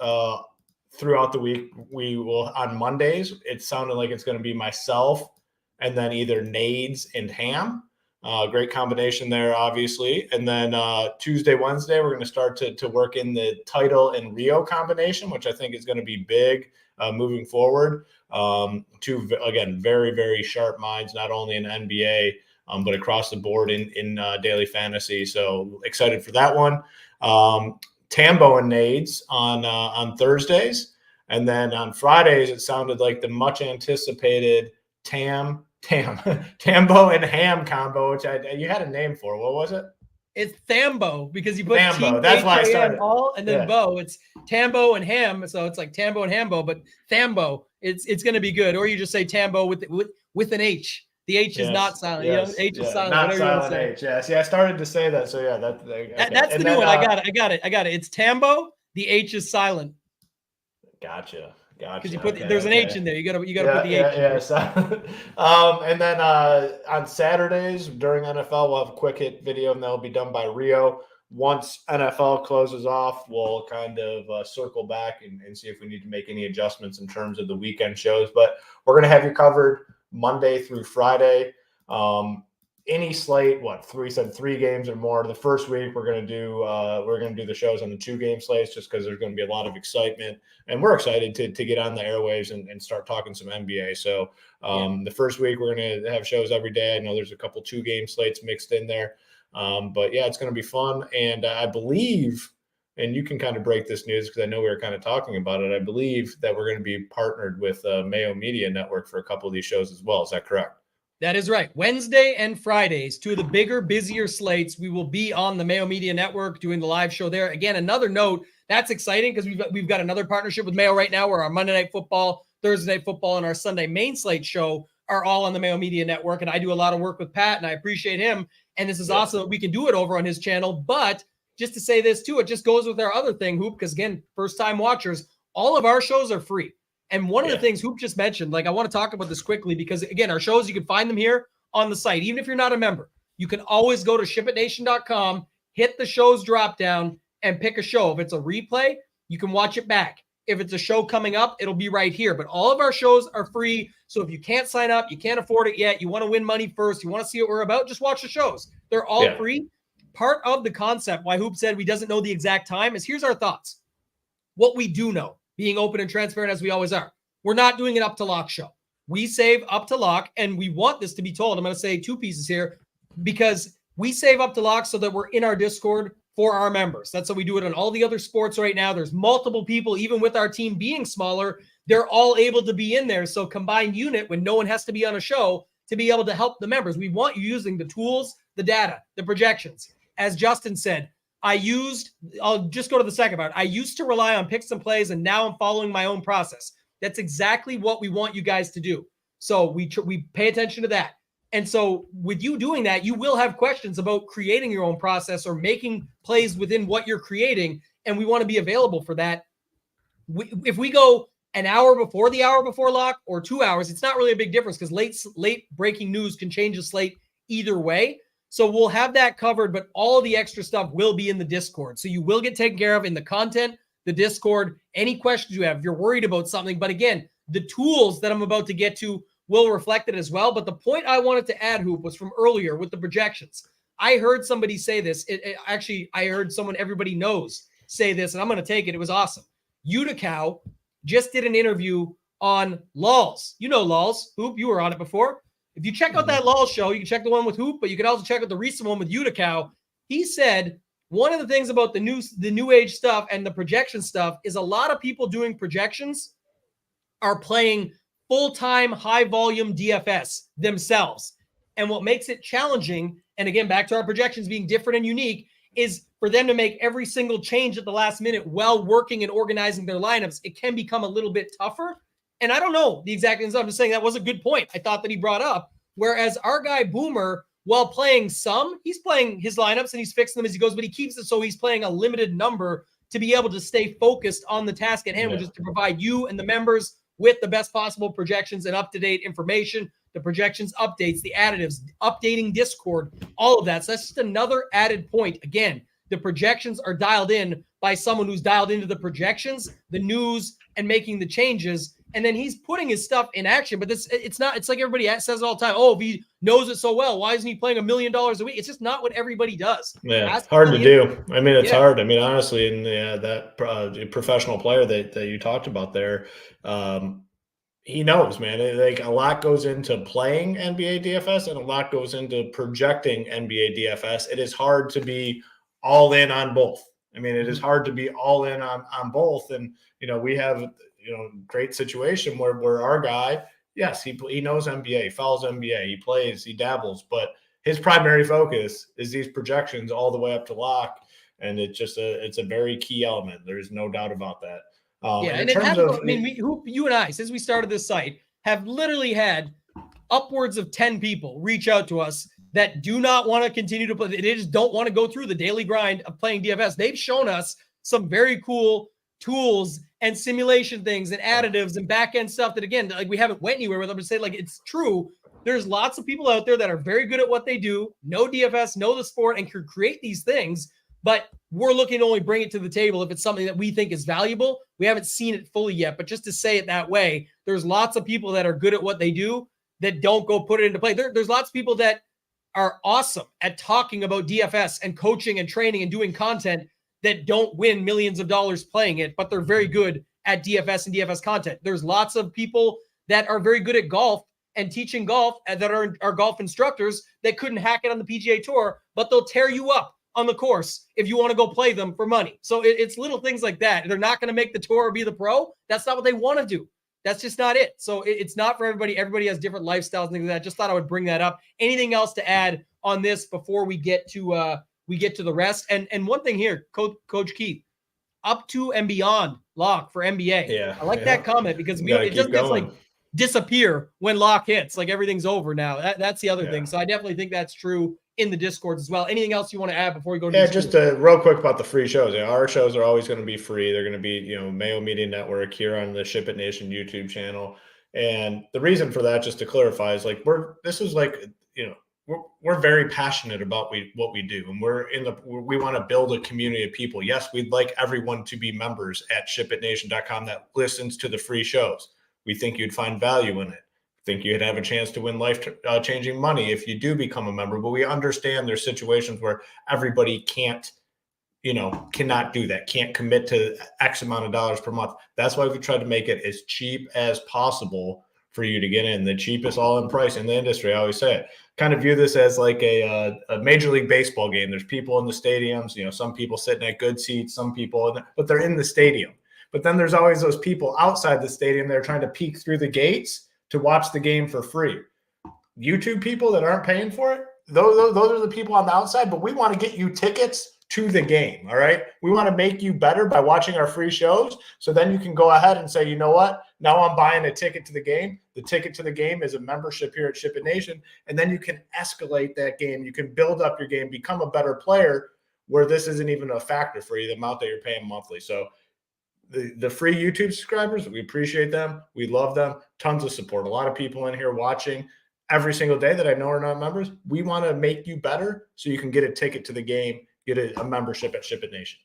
throughout the week, we will on Mondays, it sounded like it's going to be myself and then either Nades and Ham. Great combination there, obviously. And then Tuesday, Wednesday, we're going to start to work in the Title and Rio combination, which I think is going to be big moving forward. Two, again, very, very sharp minds, not only in NBA, but across the board in daily fantasy. So excited for that one. Tambo and Nades on Thursdays. And then on Fridays, it sounded like the much anticipated Tambo and Ham combo, which you had a name for. What was it? It's Thambo because you put Thambo. That's why I started. All and then Bo. It's Tambo and Ham, so it's like Tambo and Hambo, but Thambo. It's going to be good. Or you just say Tambo with an H. The H is not silent. Yes, H is silent. Not silent H. Yes. Yeah, I started to say that. So yeah, that's the new one. I got it. It's Tambo. The H is silent. Gotcha. Because you put there's an H in there. You gotta put the H. Yeah. So, and then on Saturdays during NFL, we'll have a quick hit video, and that'll be done by Rio. Once NFL closes off, we'll kind of circle back and see if we need to make any adjustments in terms of the weekend shows. But we're gonna have you covered Monday through Friday. Any slate, three games or more. The first week we're gonna do the shows on the 2-game slates just because there's gonna be a lot of excitement, and we're excited to get on the airwaves and start talking some NBA. So the first week we're gonna have shows every day. I know there's a couple 2-game slates mixed in there, but yeah, it's gonna be fun. And I believe, and you can kind of break this news because I know we were kind of talking about it. I believe that we're gonna be partnered with Mayo Media Network for a couple of these shows as well. Is that correct? That is right. Wednesday and Fridays, two of the bigger, busier slates. We will be on the Mayo Media Network doing the live show there. Again, another note, that's exciting because we've got another partnership with Mayo right now where our Monday Night Football, Thursday Night Football, and our Sunday main slate show are all on the Mayo Media Network. And I do a lot of work with Pat, and I appreciate him. And this is awesome that we can do it over on his channel. But just to say this too, it just goes with our other thing, Hoop, because again, first-time watchers, all of our shows are free. And one of the things Hoop just mentioned, like I want to talk about this quickly because, again, our shows, you can find them here on the site. Even if you're not a member, you can always go to shipitnation.com, hit the shows drop down, and pick a show. If it's a replay, you can watch it back. If it's a show coming up, it'll be right here. But all of our shows are free. So if you can't sign up, you can't afford it yet, you want to win money first, you want to see what we're about, just watch the shows. They're all free. Part of the concept why Hoop said we doesn't know the exact time is here's our thoughts. What we do know, being open and transparent as we always are. We're not doing an up to lock show. We save up to lock, and we want this to be told. I'm going to say 2 pieces here because we save up to lock so that we're in our Discord for our members. That's how we do it on all the other sports right now. There's multiple people, even with our team being smaller, they're all able to be in there. So combined unit when no one has to be on a show to be able to help the members. We want you using the tools, the data, the projections. As Justin said, I'll just go to the second part. I used to rely on picks and plays, and now I'm following my own process. That's exactly what we want you guys to do. So we pay attention to that. And so with you doing that, you will have questions about creating your own process or making plays within what you're creating. And we want to be available for that. If we go an hour before the hour before lock or 2 hours, it's not really a big difference because late breaking news can change the slate either way. So we'll have that covered, but all the extra stuff will be in the Discord. So you will get taken care of in the content, the Discord, any questions you have, if you're worried about something. But again, the tools that I'm about to get to will reflect it as well. But the point I wanted to add, Hoop, was from earlier with the projections. I heard somebody say this. Actually, I heard someone everybody knows say this, and I'm going to take it. It was awesome. Uticow just did an interview on Lols. You know Lols. Hoop, you were on it before. If you check out that Lols show, you can check the one with Hoop, but you can also check out the recent one with Uticow. He said one of the things about the new age stuff and the projection stuff is a lot of people doing projections are playing full-time, high-volume DFS themselves. And what makes it challenging, and again, back to our projections being different and unique, is for them to make every single change at the last minute while working and organizing their lineups. It can become a little bit tougher. And I don't know the exact answer. I'm just saying that was a good point I thought that he brought up. Whereas our guy Boomer, while playing he's playing his lineups and he's fixing them as he goes, but he keeps it so he's playing a limited number to be able to stay focused on the task at hand, which is to provide you and the members with the best possible projections and up-to-date information, the projections updates, the additives, updating Discord, all of that. So that's just another added point. Again, the projections are dialed in by someone who's dialed into the projections, the news, and making the changes. And then he's putting his stuff in action. But it's like everybody says it all the time. Oh, if he knows it so well, why isn't he playing $1 million a week? It's just not what everybody does. Yeah, it's hard to do. I mean, it's hard. I mean, honestly, and that professional player that you talked about there, he knows, man. Like a lot goes into playing NBA DFS and a lot goes into projecting NBA DFS. It is hard to be all in on both. I mean, it is hard to be all in on both. And, we have, great situation where our guy, yes, he knows NBA, he follows NBA, he plays, he dabbles, but his primary focus is these projections all the way up to lock. And it's a very key element. There's no doubt about that. You and I, since we started this site, have literally had upwards of 10 people reach out to us that do not want to continue to play. They just don't want to go through the daily grind of playing DFS. They've shown us some very cool tools and simulation things and additives and back end stuff that, again, like we haven't went anywhere with them to say, like, it's true. There's lots of people out there that are very good at what they do, know DFS, know the sport, and can create these things. But we're looking to only bring it to the table if it's something that we think is valuable. We haven't seen it fully yet, but just to say it that way, there's lots of people that are good at what they do that don't go put it into play. There's lots of people that are awesome at talking about DFS and coaching and training and doing content that don't win millions of dollars playing it, but they're very good at DFS and DFS content. There's lots of people that are very good at golf and teaching golf that are golf instructors that couldn't hack it on the PGA Tour, but they'll tear you up on the course if you want to go play them for money. So it's little things like that. They're not going to make the tour or be the pro. That's not what they want to do. That's just not it. So it's not for everybody. Everybody has different lifestyles and things like that. Just thought I would bring that up. Anything else to add on this before we get to the rest? And one thing here, Coach Keith, up to and beyond lock for NBA. Yeah, I like that comment because it doesn't just like disappear when lock hits. Like everything's over now. That's the other thing. So I definitely think that's true in the Discords as well. Anything else you want to add before we go to just real quick about the free shows. Our shows are always going to be free. They're going to be, Mayo Media Network here on the Ship It Nation YouTube channel. And the reason for that, just to clarify, is like we're very passionate about what we do, and we want to build a community of people. Yes, we'd like everyone to be members at shipitnation.com that listens to the free shows. We think you'd find value in it. Think you'd have a chance to win life-changing money if you do become a member. But we understand there's situations where everybody cannot do that, can't commit to X amount of dollars per month. That's why we tried to make it as cheap as possible for you to get in. The cheapest all-in price in the industry. I always say it. Kind of view this as like a Major League Baseball game. There's people in the stadiums, some people sitting at good seats, some people, but they're in the stadium. But then there's always those people outside the stadium that are trying to peek through the gates to watch the game for free. YouTube people that aren't paying for it, those are the people on the outside, but we want to get you tickets to the game. All right. We want to make you better by watching our free shows. So then you can go ahead and say, you know what? Now I'm buying a ticket to the game. The ticket to the game is a membership here at SHIPIT Nation. And then you can escalate that game. You can build up your game, become a better player where this isn't even a factor for you, the amount that you're paying monthly. So the free YouTube subscribers, we appreciate them. We love them. Tons of support. A lot of people in here watching every single day that I know are not members. We want to make you better so you can get a ticket to the game, get a membership at SHIPIT Nation.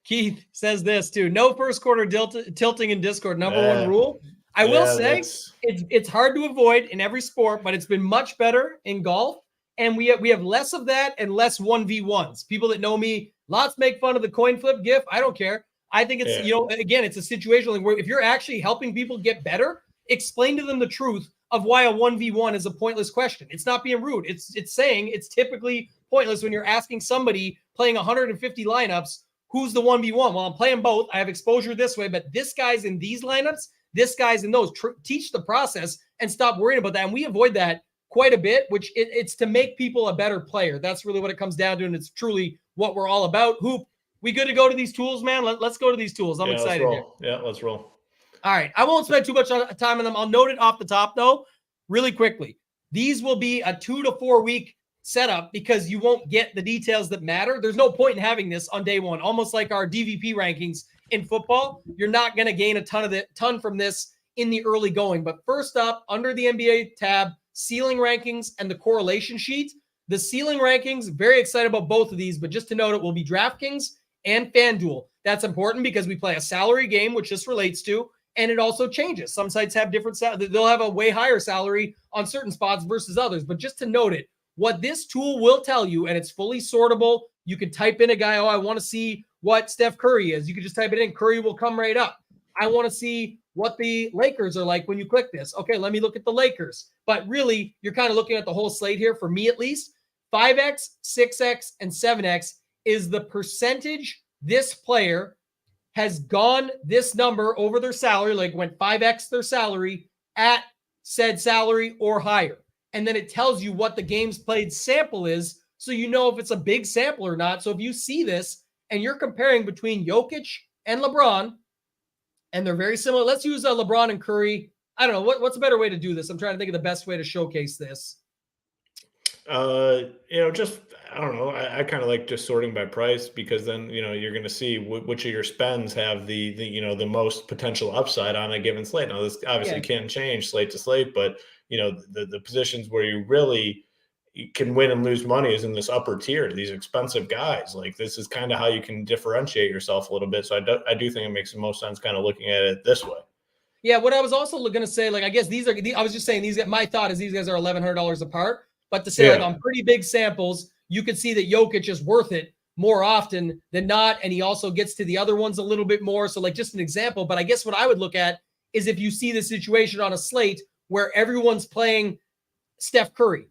Keith says this too. No first quarter tilting in Discord. Number one rule. I will say it's hard to avoid in every sport, but it's been much better in golf. And we have less of that and less 1v1s. People that know me, lots make fun of the coin flip gif. I don't care. I think it's, again, it's a situation where if you're actually helping people get better, explain to them the truth of why a 1v1 is a pointless question. It's not being rude. It's saying it's typically pointless when you're asking somebody playing 150 lineups, who's the 1v1? Well, I'm playing both. I have exposure this way, but this guy's in these lineups, this guy's in those. Teach the process and stop worrying about that. And we avoid that quite a bit, which it's to make people a better player. That's really what it comes down to, and it's truly what we're all about. Hoop, we good to go to these tools, man? Let's go to these tools. I'm excited. Let's roll. Yeah, let's roll. All right. I won't spend too much time on them. I'll note it off the top, though, really quickly. These will be a 2 to 4 week setup because you won't get the details that matter. There's no point in having this on day one, almost like our DVP rankings in football. You're not going to gain a ton from this in the early going. But first up, under the NBA tab, ceiling rankings and the correlation sheet. The ceiling rankings, very excited about both of these, but just to note, it will be DraftKings and FanDuel. That's important because we play a salary game, which this relates to, and it also changes. Some sites have different they'll have a way higher salary on certain spots versus others. But just to note it, what this tool will tell you, and it's fully sortable. You can type in a guy, I want to see what Steph Curry is. You can just type it in. Curry will come right up. I want to see what the Lakers are like when you click this. Okay, let me look at the Lakers. But really, you're kind of looking at the whole slate here, for me at least. 5X, 6X, and 7X is the percentage this player has gone this number over their salary, like went 5X their salary at said salary or higher. And then it tells you what the games played sample is, so you know if it's a big sample or not. So if you see this and you're comparing between Jokic and LeBron, and they're very similar. Let's use LeBron and Curry. I don't know. What's a better way to do this? I'm trying to think of the best way to showcase this. Just, I don't know. I kind of like just sorting by price, because then, you're going to see which of your spends have the most potential upside on a given slate. Now, this obviously can't change slate to slate, but, the positions where you really can win and lose money is in this upper tier, these expensive guys. Like, this is kind of how you can differentiate yourself a little bit. So I do think it makes the most sense kind of looking at it this way. Yeah. What I was also going to say, I guess I was just saying my thought is these guys are $1,100 apart, but to say on pretty big samples, you can see that Jokic is worth it more often than not. And he also gets to the other ones a little bit more. So just an example, but I guess what I would look at is if you see the situation on a slate where everyone's playing Steph Curry,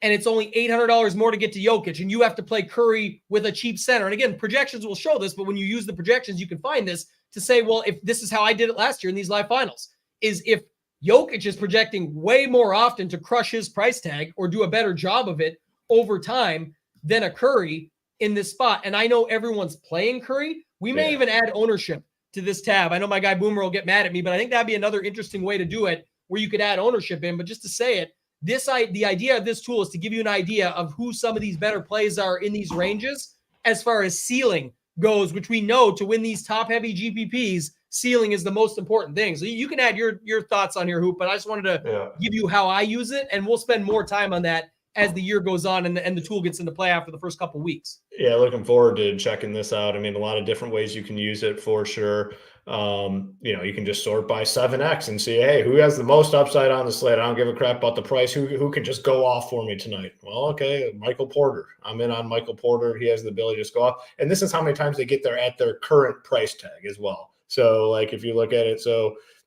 and it's only $800 more to get to Jokic, and you have to play Curry with a cheap center. And again, projections will show this, but when you use the projections, you can find this to say, well, if this is how I did it last year in these live finals, is if Jokic is projecting way more often to crush his price tag or do a better job of it over time than a Curry in this spot. And I know everyone's playing Curry. We may even add ownership to this tab. I know my guy Boomer will get mad at me, but I think that'd be another interesting way to do it, where you could add ownership in. But just to say it, the idea of this tool is to give you an idea of who some of these better plays are in these ranges as far as ceiling goes, which we know to win these top heavy GPPs, ceiling is the most important thing. So you can add your thoughts on here, Hoop, but I just wanted to give you how I use it, and we'll spend more time on that as the year goes on and the tool gets into play after the first couple of weeks. Yeah, looking forward to checking this out. I mean, a lot of different ways you can use it for sure. You can just sort by 7X and see, hey, who has the most upside on the slate? I don't give a crap about the price. Who can just go off for me tonight? Well, okay, Michael Porter. I'm in on Michael Porter. He has the ability to just go off. And this is how many times they get there at their current price tag as well. So, if you look at it,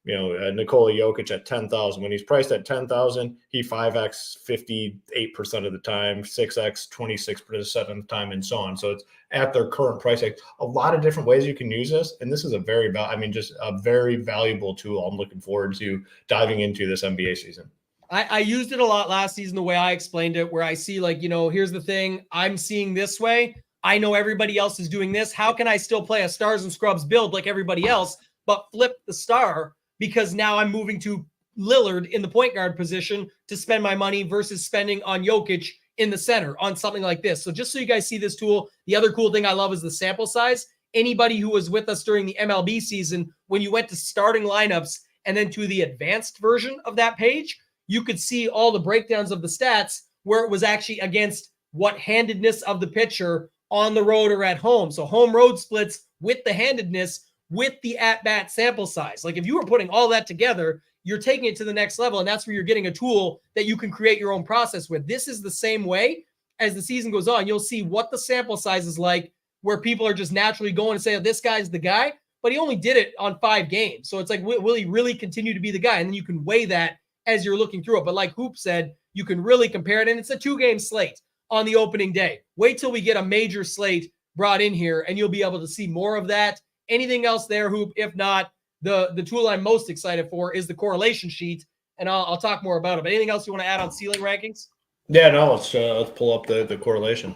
Nikola Jokic at 10,000. When he's priced at 10,000, he 5X 58% of the time, 6X 26% of the time, and so on. So it's at their current price tag. A lot of different ways you can use this, and this is just a very valuable tool. I'm looking forward to diving into this NBA season. I used it a lot last season, the way I explained it, where I see like, here's the thing, I'm seeing this way. I know everybody else is doing this. How can I still play a stars and scrubs build like everybody else, but flip the star because now I'm moving to Lillard in the point guard position to spend my money versus spending on Jokic in the center on something like this. So just so you guys see this tool, the other cool thing I love is the sample size. Anybody who was with us during the MLB season, when you went to starting lineups and then to the advanced version of that page, you could see all the breakdowns of the stats where it was actually against what handedness of the pitcher on the road or at home. So home road splits with the handedness with the at-bat sample size. Like if you were putting all that together, you're taking it to the next level, and that's where you're getting a tool that you can create your own process with. This is the same way as the season goes on. You'll see what the sample size is like, where people are just naturally going and say, oh, this guy's the guy, but he only did it on 5 games. So it's like, will he really continue to be the guy? And then you can weigh that as you're looking through it. But like Hoop said, you can really compare it, and it's a 2-game slate on the opening day. Wait till we get a major slate brought in here, and you'll be able to see more of that. Anything else there, Hoop? If not, the tool I'm most excited for is the correlation sheet, and I'll talk more about it. But anything else you want to add on ceiling rankings? Yeah, no, let's pull up the correlation.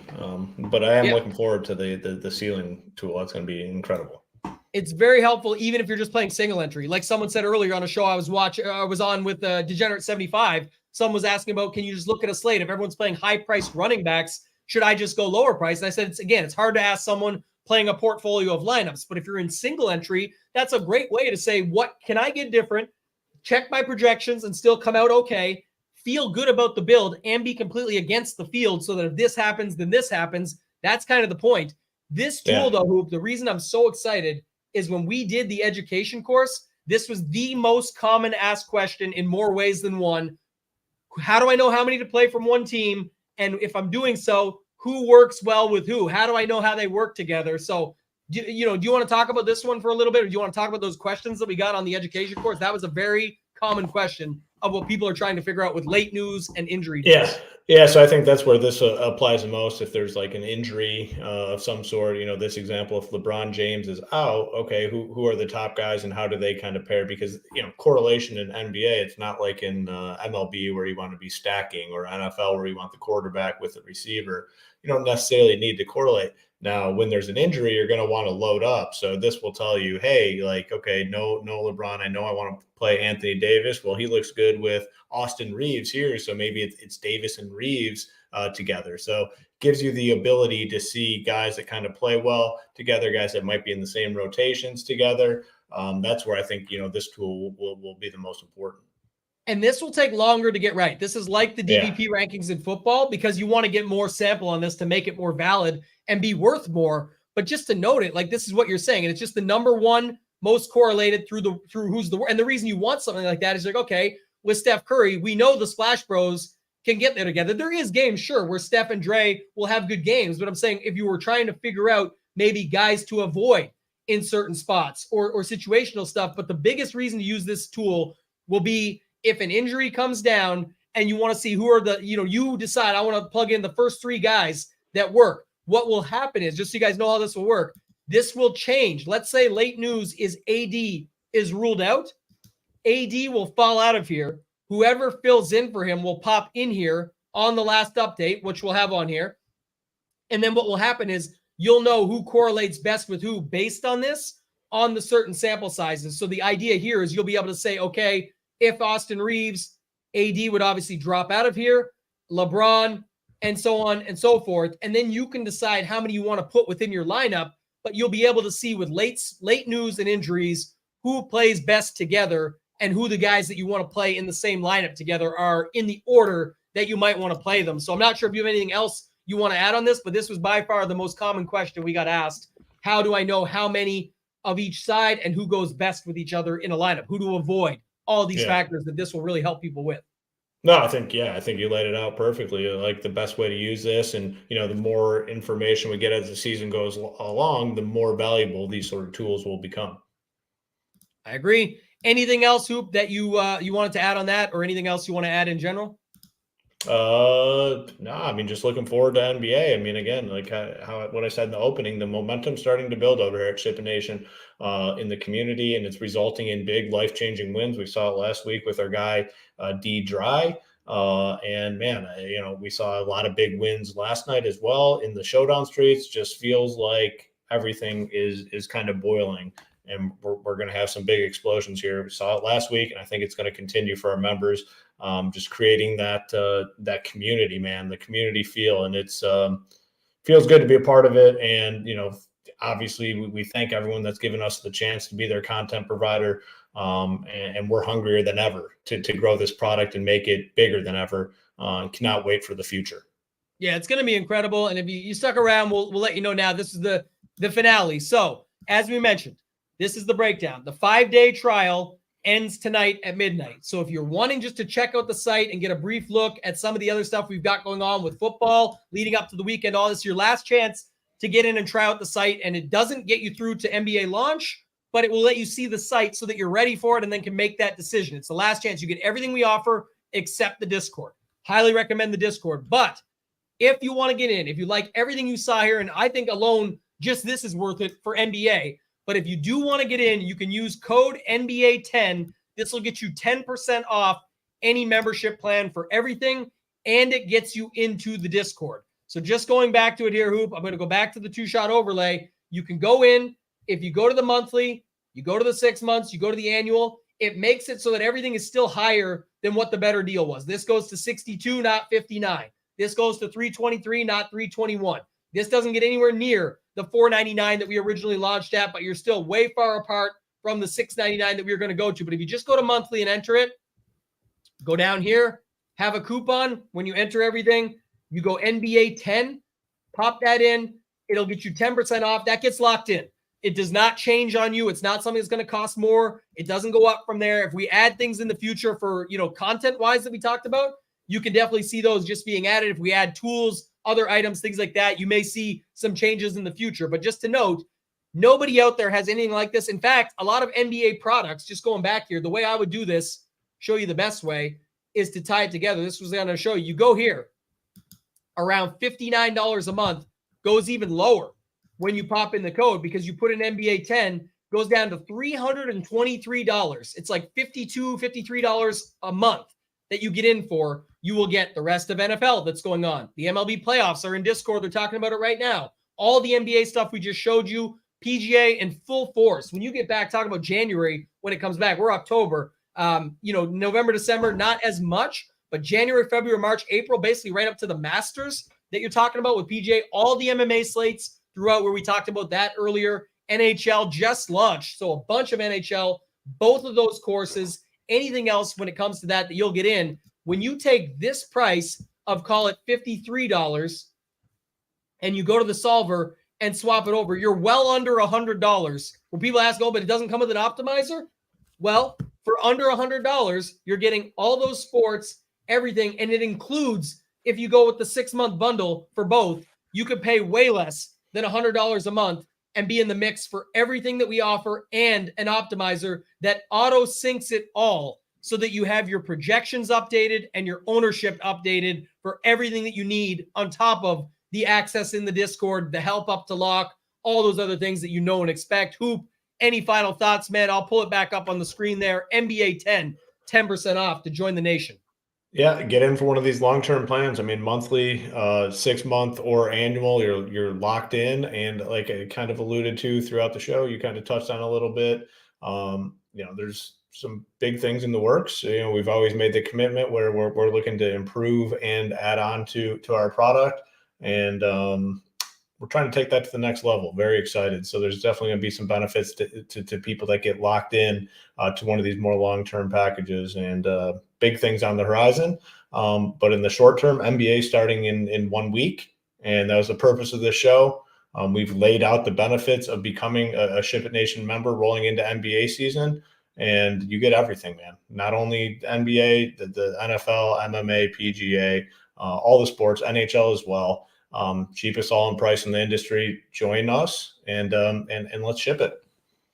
But I am looking forward to the ceiling tool. That's going to be incredible. It's very helpful, even if you're just playing single entry. Like someone said earlier on a show I was on with Degenerate 75. Someone was asking about, can you just look at a slate? If everyone's playing high-priced running backs, should I just go lower price? And I said, it's hard to ask someone playing a portfolio of lineups. But if you're in single entry, that's a great way to say, what can I get different? Check my projections and still come out okay. Feel good about the build and be completely against the field so that if this happens, then this happens. That's kind of the point. This tool, though, Hoop, the reason I'm so excited is when we did the education course, this was the most common asked question in more ways than one. How do I know how many to play from one team? And if I'm doing so, who works well with who? How do I know how they work together? So, do you want to talk about this one for a little bit, or do you want to talk about those questions that we got on the education course? That was a very common question of what people are trying to figure out with late news and injury news. Yeah. So I think that's where this applies the most. If there's like an injury of some sort, this example, if LeBron James is out, okay, who are the top guys and how do they kind of pair? Because, correlation in NBA, it's not like in MLB where you want to be stacking, or NFL where you want the quarterback with the receiver. You don't necessarily need to correlate. Now, when there's an injury, you're going to want to load up. So this will tell you, hey, like, okay, no LeBron. I know I want to play Anthony Davis. Well, he looks good with Austin Reeves here. So maybe it's Davis and Reeves together. So gives you the ability to see guys that kind of play well together, guys that might be in the same rotations together. That's where I think, this tool will be the most important. And this will take longer to get right. This is like the DVP rankings in football, because you want to get more sample on this to make it more valid and be worth more. But just to note it, like this is what you're saying, and it's just the number one most correlated through who's the, and the reason you want something like that is like, okay, with Steph Curry, we know the Splash Bros can get there together. There is games, sure, where Steph and Dre will have good games, but I'm saying if you were trying to figure out maybe guys to avoid in certain spots or situational stuff, but the biggest reason to use this tool will be if an injury comes down and you want to see who are the, you decide, I want to plug in the first 3 guys that work. What will happen is, just so you guys know how this will work, this will change. Let's say late news is AD is ruled out. AD will fall out of here. Whoever fills in for him will pop in here on the last update, which we'll have on here. And then what will happen is you'll know who correlates best with who based on this, on the certain sample sizes. So the idea here is you'll be able to say, okay, if Austin Reeves, AD would obviously drop out of here, LeBron, and so on and so forth. And then you can decide how many you want to put within your lineup, but you'll be able to see with late news and injuries who plays best together and who the guys that you want to play in the same lineup together are in the order that you might want to play them. So I'm not sure if you have anything else you want to add on this, but this was by far the most common question we got asked. How do I know how many of each side and who goes best with each other in a lineup? Who to avoid? All these factors that this will really help people with. No, I think you laid it out perfectly. Like the best way to use this, and the more information we get as the season goes along, the more valuable these sort of tools will become. I agree. Anything else, Hoop, that you wanted to add on that, or anything else you want to add in general? No, I mean, just looking forward to NBA. I mean, again, like how what I said in the opening, the momentum's starting to build over here at SHIPIT Nation in the community, and it's resulting in big life-changing wins. We saw it last week with our guy D Dry, and man, we saw a lot of big wins last night as well in the Showdown streets. Just feels like everything is kind of boiling, and we're going to have some big explosions here. We saw it last week, and I think it's going to continue for our members. Just creating that community, man, the community feel, and it's feels good to be a part of it. And obviously, we thank everyone that's given us the chance to be their content provider, and we're hungrier than ever to grow this product and make it bigger than ever. Cannot wait for the future. Yeah, it's going to be incredible. And if you stuck around, we'll let you know now. This is the finale. So as we mentioned, this is the breakdown. The 5-day trial ends tonight at midnight. So if you're wanting just to check out the site and get a brief look at some of the other stuff we've got going on with football leading up to the weekend, all this, your last chance to get in and try out the site. And it doesn't get you through to NBA launch, but it will let you see the site so that you're ready for it and then can make that decision. It's the last chance. You get everything we offer except the Discord. Highly recommend the Discord. But if you want to get in, if you like everything you saw here, and I think alone just this is worth it for NBA, but if you do want to get in, you can use code NBA10. This will get you 10% off any membership plan for everything, and it gets you into the Discord. So just going back to it here, Hoop, I'm going to go back to the 2-shot overlay. You can go in. If you go to the monthly, you go to the 6 months, you go to the annual, it makes it so that everything is still higher than what the better deal was. This goes to 62, not 59. This goes to 323, not 321. This doesn't get anywhere near the $499 that we originally launched at, but you're still way far apart from the $699 that we were going to go to. But if you just go to monthly and enter it, go down here, have a coupon. When you enter everything, you go NBA 10, pop that in. It'll get you 10% off. That gets locked in. It does not change on you. It's not something that's going to cost more. It doesn't go up from there. If we add things in the future for, content-wise that we talked about, you can definitely see those just being added. If we add tools, other items, things like that, you may see some changes in the future. But just to note, nobody out there has anything like this. In fact, a lot of NBA products, just going back here, the way I would do this, show you the best way, is to tie it together. This was going to show you. You go here, around $59 a month, goes even lower when you pop in the code because you put in NBA 10, goes down to $323. It's like $52, $53 a month that you get in for. You will get the rest of NFL that's going on. The MLB playoffs are in Discord. They're talking about it right now. All the NBA stuff we just showed you, PGA in full force. When you get back, talking about January, when it comes back, we're October. November, December, not as much, but January, February, March, April, basically right up to the Masters that you're talking about with PGA, all the MMA slates throughout where we talked about that earlier. NHL just launched. So a bunch of NHL, both of those courses, anything else when it comes to that you'll get in. When you take this price of, call it $53, and you go to the solver and swap it over, you're well under $100. When people ask, but it doesn't come with an optimizer? Well, for under $100, you're getting all those sports, everything, and it includes, if you go with the 6-month bundle for both, you could pay way less than $100 a month and be in the mix for everything that we offer and an optimizer that auto syncs it all so that you have your projections updated and your ownership updated for everything that you need on top of the access in the Discord, the help up to lock, all those other things that you know and expect. Hoop, any final thoughts, man? I'll pull it back up on the screen there. NBA 10, 10% off to join the nation. Yeah, get in for one of these long-term plans. I mean, monthly, 6-month, or annual, you're locked in. And like I kind of alluded to throughout the show, you kind of touched on a little bit. There's some big things in the works. We've always made the commitment where we're looking to improve and add on to our product, and we're trying to take that to the next level. Very excited. So there's definitely going to be some benefits to people that get locked in to one of these more long-term packages, and big things on the horizon. But in the short term, NBA starting in 1 week. And that was the purpose of this show. We've laid out the benefits of becoming a SHIPIT Nation member rolling into NBA season. And you get everything, man. Not only NBA, the NFL, MMA, PGA, all the sports, NHL as well. Cheapest all in price in the industry. Join us and let's ship it.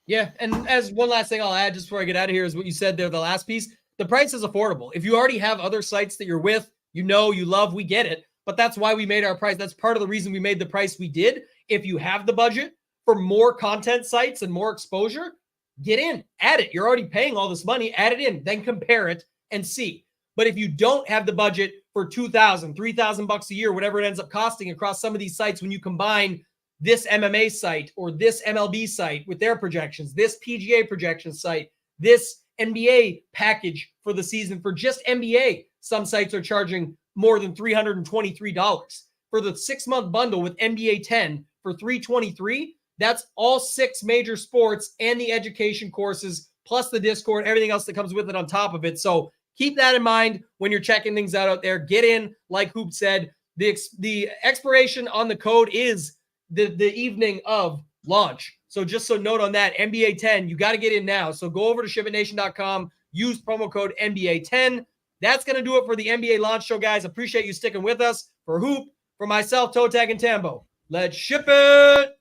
Yeah, and as one last thing I'll add just before I get out of here is what you said there, the last piece. The price is affordable. If you already have other sites that you're with, you know, you love, we get it. But that's why we made our price. That's part of the reason we made the price we did. If you have the budget for more content sites and more exposure, get in, add it. You're already paying all this money, add it in, then compare it and see. But if you don't have the budget for $2,000, $3,000 a year, whatever it ends up costing across some of these sites, when you combine this MMA site or this MLB site with their projections, this PGA projection site, this NBA package for the season for just NBA, some sites are charging more than $323 for the 6-month bundle with NBA 10 for $323. That's all 6 major sports and the education courses, plus the Discord, everything else that comes with it on top of it. So keep that in mind when you're checking things out there. Get in, like Hoop said. The expiration on the code is the evening of launch. So just so note on that, NBA 10, you got to get in now. So go over to ShipItNation.com, use promo code NBA 10. That's going to do it for the NBA launch show, guys. Appreciate you sticking with us. For Hoop, for myself, ToeTagginTambo, let's ship it.